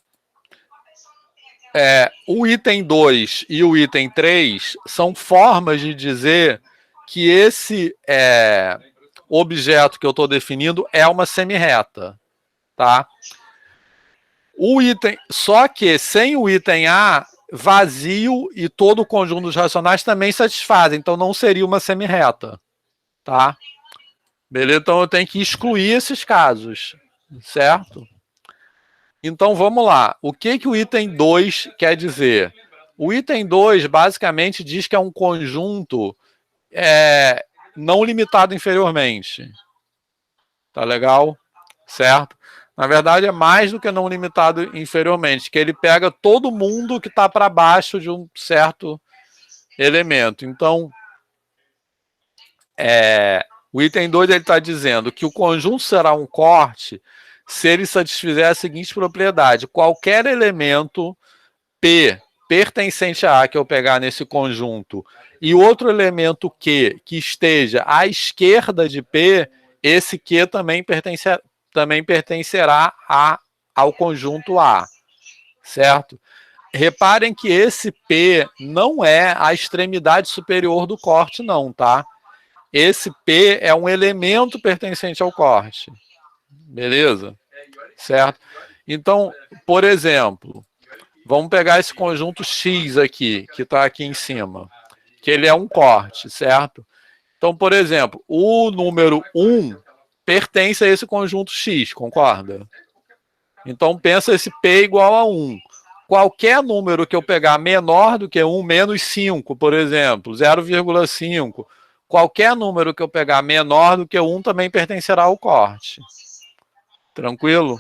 o item 2 e o item 3 são formas de dizer que esse objeto que eu estou definindo é uma semi-reta. Tá? Só que sem o item A, vazio e todo o conjunto dos racionais também satisfazem, então não seria uma semi-reta. Tá? Beleza? Então eu tenho que excluir esses casos. Certo? Então vamos lá. O que o item 2 quer dizer? O item 2 basicamente diz que é um conjunto não limitado inferiormente. Tá legal? Certo? Na verdade é mais do que não limitado inferiormente, que ele pega todo mundo que está para baixo de um certo elemento. Então, o item 2 ele está dizendo que o conjunto será um corte se ele satisfizer a seguinte propriedade: qualquer elemento P pertencente a A que eu pegar nesse conjunto e outro elemento Q que esteja à esquerda de P, esse Q também pertencerá ao conjunto A. Certo? Reparem que esse P não é a extremidade superior do corte, não, tá? Esse P é um elemento pertencente ao corte. Beleza? Certo? Então, por exemplo, vamos pegar esse conjunto X aqui, que está aqui em cima, que ele é um corte, certo? Então, por exemplo, o número 1 pertence a esse conjunto X, concorda? Então, pensa esse P igual a 1. Qualquer número que eu pegar menor do que 1, menos 5, por exemplo, 0,5, qualquer número que eu pegar menor do que 1 também pertencerá ao corte. Tranquilo?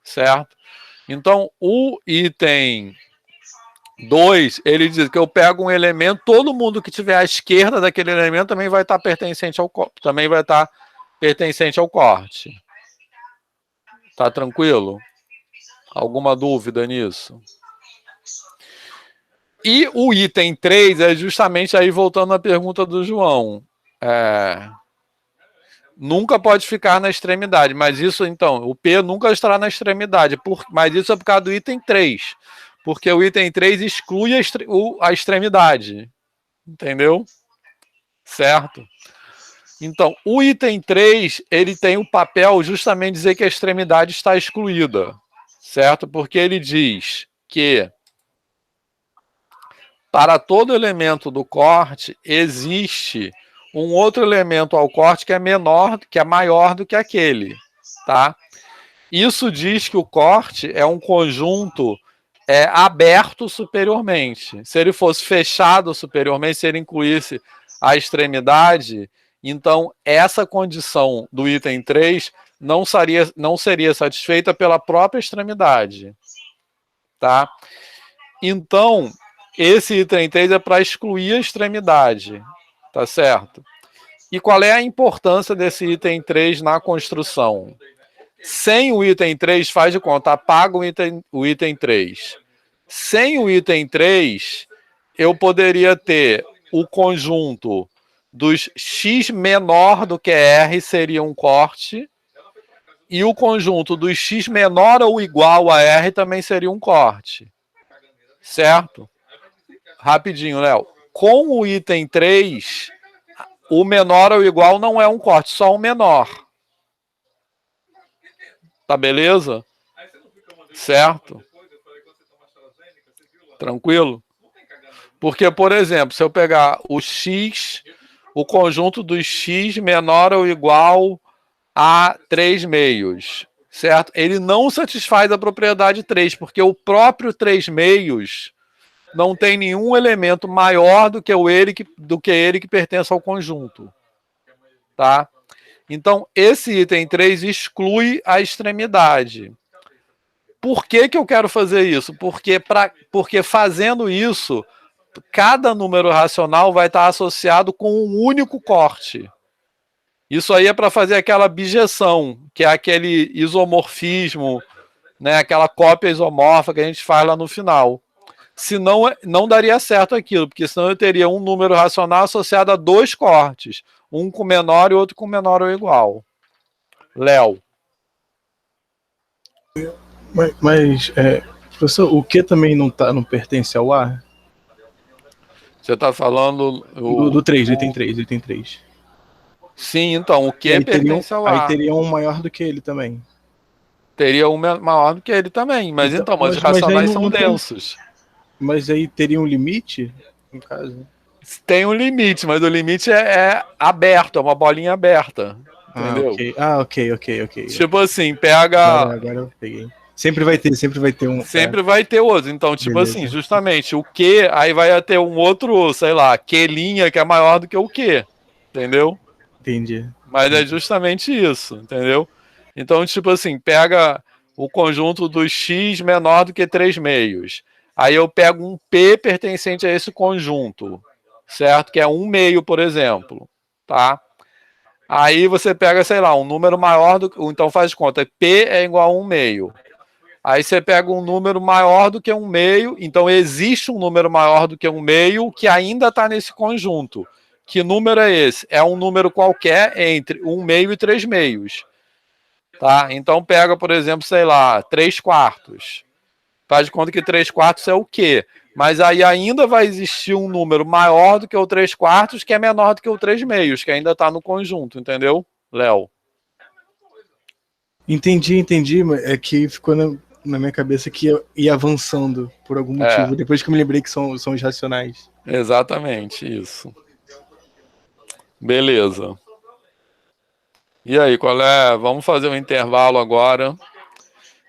Certo? Então, o item 2, ele diz que eu pego um elemento, todo mundo que tiver à esquerda daquele elemento também vai estar pertencente ao corte. Também vai estar pertencente ao corte. Tá tranquilo? Alguma dúvida nisso? E o item 3 é justamente aí voltando à pergunta do João. Nunca pode ficar na extremidade, mas isso então, o P nunca estará na extremidade, mas isso é por causa do item 3. Porque o item 3 exclui a extremidade. Entendeu? Certo? Então, o item 3, ele tem o papel justamente de dizer que a extremidade está excluída. Certo? Porque ele diz que para todo elemento do corte existe um outro elemento ao corte que é menor, que é maior do que aquele. Tá? Isso diz que o corte é um conjunto aberto superiormente. Se ele fosse fechado superiormente, se ele incluísse a extremidade, então essa condição do item 3 não seria satisfeita pela própria extremidade. Tá? Então, esse item 3 é para excluir a extremidade. Tá certo? E qual é a importância desse item 3 na construção? Sem o item 3, faz de conta, apaga o item 3. Sem o item 3, eu poderia ter o conjunto dos x menor do que R seria um corte, e o conjunto dos x menor ou igual a R também seria um corte. Certo? Rapidinho, Léo. Com o item 3, o menor ou igual não é um corte, só um menor. Tá beleza? Certo? Tranquilo? Porque, por exemplo, se eu pegar o x, o conjunto dos x menor ou igual a 3 meios, certo? Ele não satisfaz a propriedade 3, porque o próprio 3 meios não tem nenhum elemento maior do que ele que pertence ao conjunto. Tá? Então, esse item 3 exclui a extremidade. Por que eu quero fazer isso? Porque fazendo isso, cada número racional vai estar associado com um único corte. Isso aí é para fazer aquela bijeção, que é aquele isomorfismo, né, aquela cópia isomorfa que a gente faz lá no final. Senão, não daria certo aquilo, porque senão eu teria um número racional associado a 2 cortes. Um com menor e outro com menor ou igual. Léo. Mas professor, o Q também não pertence ao A? Você está falando... Do 3, do item 3, do item 3. Sim, então, o Q pertence ao A. Aí teria um maior do que ele também. Teria um maior do que ele também, mas os racionais são densos. Mas aí teria um limite, no caso? Tem um limite, mas o limite é aberto, é uma bolinha aberta. Entendeu? Ok. Tipo assim, pega... Agora eu peguei. Sempre vai ter um... Sempre vai ter outro. Então, tipo beleza. Assim, justamente, o Q, aí vai ter um outro, sei lá, Q' que é maior do que o Q. Entendeu? Entendi. Mas é justamente isso, entendeu? Então, tipo assim, pega o conjunto dos x menor do que 3 meios. Aí eu pego um P pertencente a esse conjunto, certo? Que é 1 meio, por exemplo, tá? Aí você pega, sei lá, um número maior do que... Então faz de conta, P é igual a 1 meio. Aí você pega um número maior do que 1 meio, então existe um número maior do que 1 meio que ainda está nesse conjunto. Que número é esse? É um número qualquer entre 1 meio e 3 meios. Tá? Então pega, por exemplo, sei lá, 3 quartos. Faz de conta que 3 quartos é o quê? Mas aí ainda vai existir um número maior do que o 3 quartos, que é menor do que o 3 meios, que ainda está no conjunto, entendeu, Léo? Entendi. É que ficou na minha cabeça que ia avançando por algum motivo, depois que eu me lembrei que são os racionais. Exatamente, isso. Beleza. E aí, qual é? Vamos fazer um intervalo agora.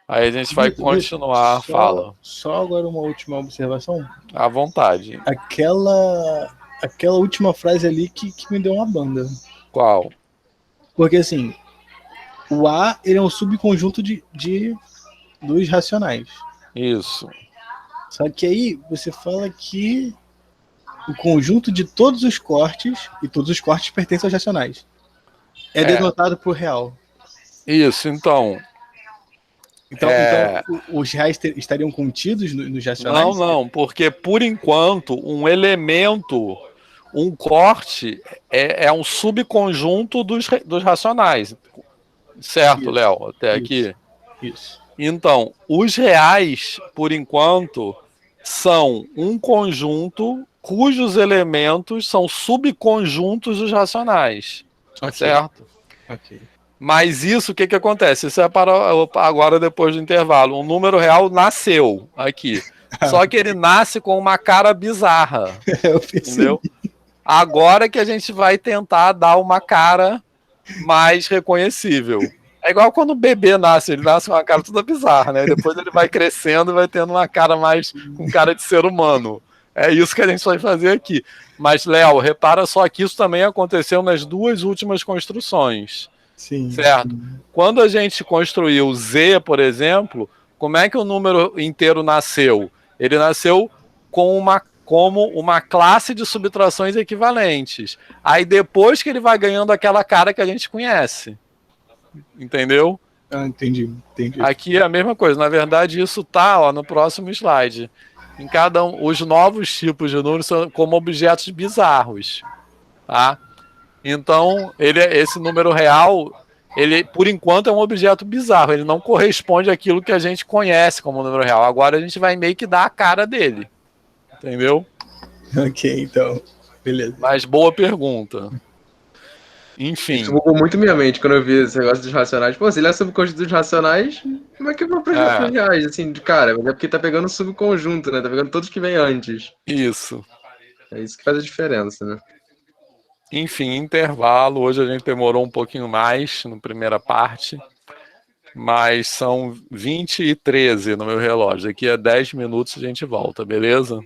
Aí a gente vai continuar. Fala. Só agora uma última observação. À vontade. Aquela última frase ali que me deu uma banda. Qual? Porque assim, o A ele é um subconjunto dos racionais. Isso. Só que aí você fala que o conjunto de todos os cortes, e todos os cortes pertencem aos racionais, é denotado por real. Isso, então... Então os reais estariam contidos nos racionais? Não, porque por enquanto um elemento, um corte é um subconjunto dos racionais. Certo, Léo? Até aqui. Isso. Então, os reais, por enquanto, são um conjunto cujos elementos são subconjuntos dos racionais. Certo? Ok. Mas isso, o que acontece? Isso é para agora, depois do intervalo. Um número real nasceu aqui. Só que ele nasce com uma cara bizarra. Entendeu? Agora que a gente vai tentar dar uma cara mais reconhecível. É igual quando o bebê nasce, ele nasce com uma cara toda bizarra, né? Depois ele vai crescendo e vai tendo uma cara mais com cara de ser humano. É isso que a gente vai fazer aqui. Mas, Léo, repara só que isso também aconteceu nas duas últimas construções. Sim. Certo? Quando a gente construiu Z, por exemplo, como é que o número inteiro nasceu? Ele nasceu como uma classe de subtrações equivalentes. Aí depois que ele vai ganhando aquela cara que a gente conhece. Entendeu? Entendi. Aqui é a mesma coisa. Na verdade, isso tá no próximo slide. Em cada os novos tipos de números são como objetos bizarros. Tá? Então, esse número real, ele, por enquanto, é um objeto bizarro. Ele não corresponde àquilo que a gente conhece como número real. Agora a gente vai meio que dar a cara dele. Entendeu? Ok, então. Beleza. Mas boa pergunta. Enfim. Isso bugou muito minha mente quando eu vi esse negócio dos racionais. Pô, se ele é subconjunto dos racionais, como é que eu vou para os reais, assim, de cara? Mas é porque tá pegando o subconjunto, né? Tá pegando todos que vêm antes. Isso. É isso que faz a diferença, né? Enfim, intervalo. Hoje a gente demorou um pouquinho mais na primeira parte. Mas são 20h13 no meu relógio. Daqui a 10 minutos a gente volta, beleza?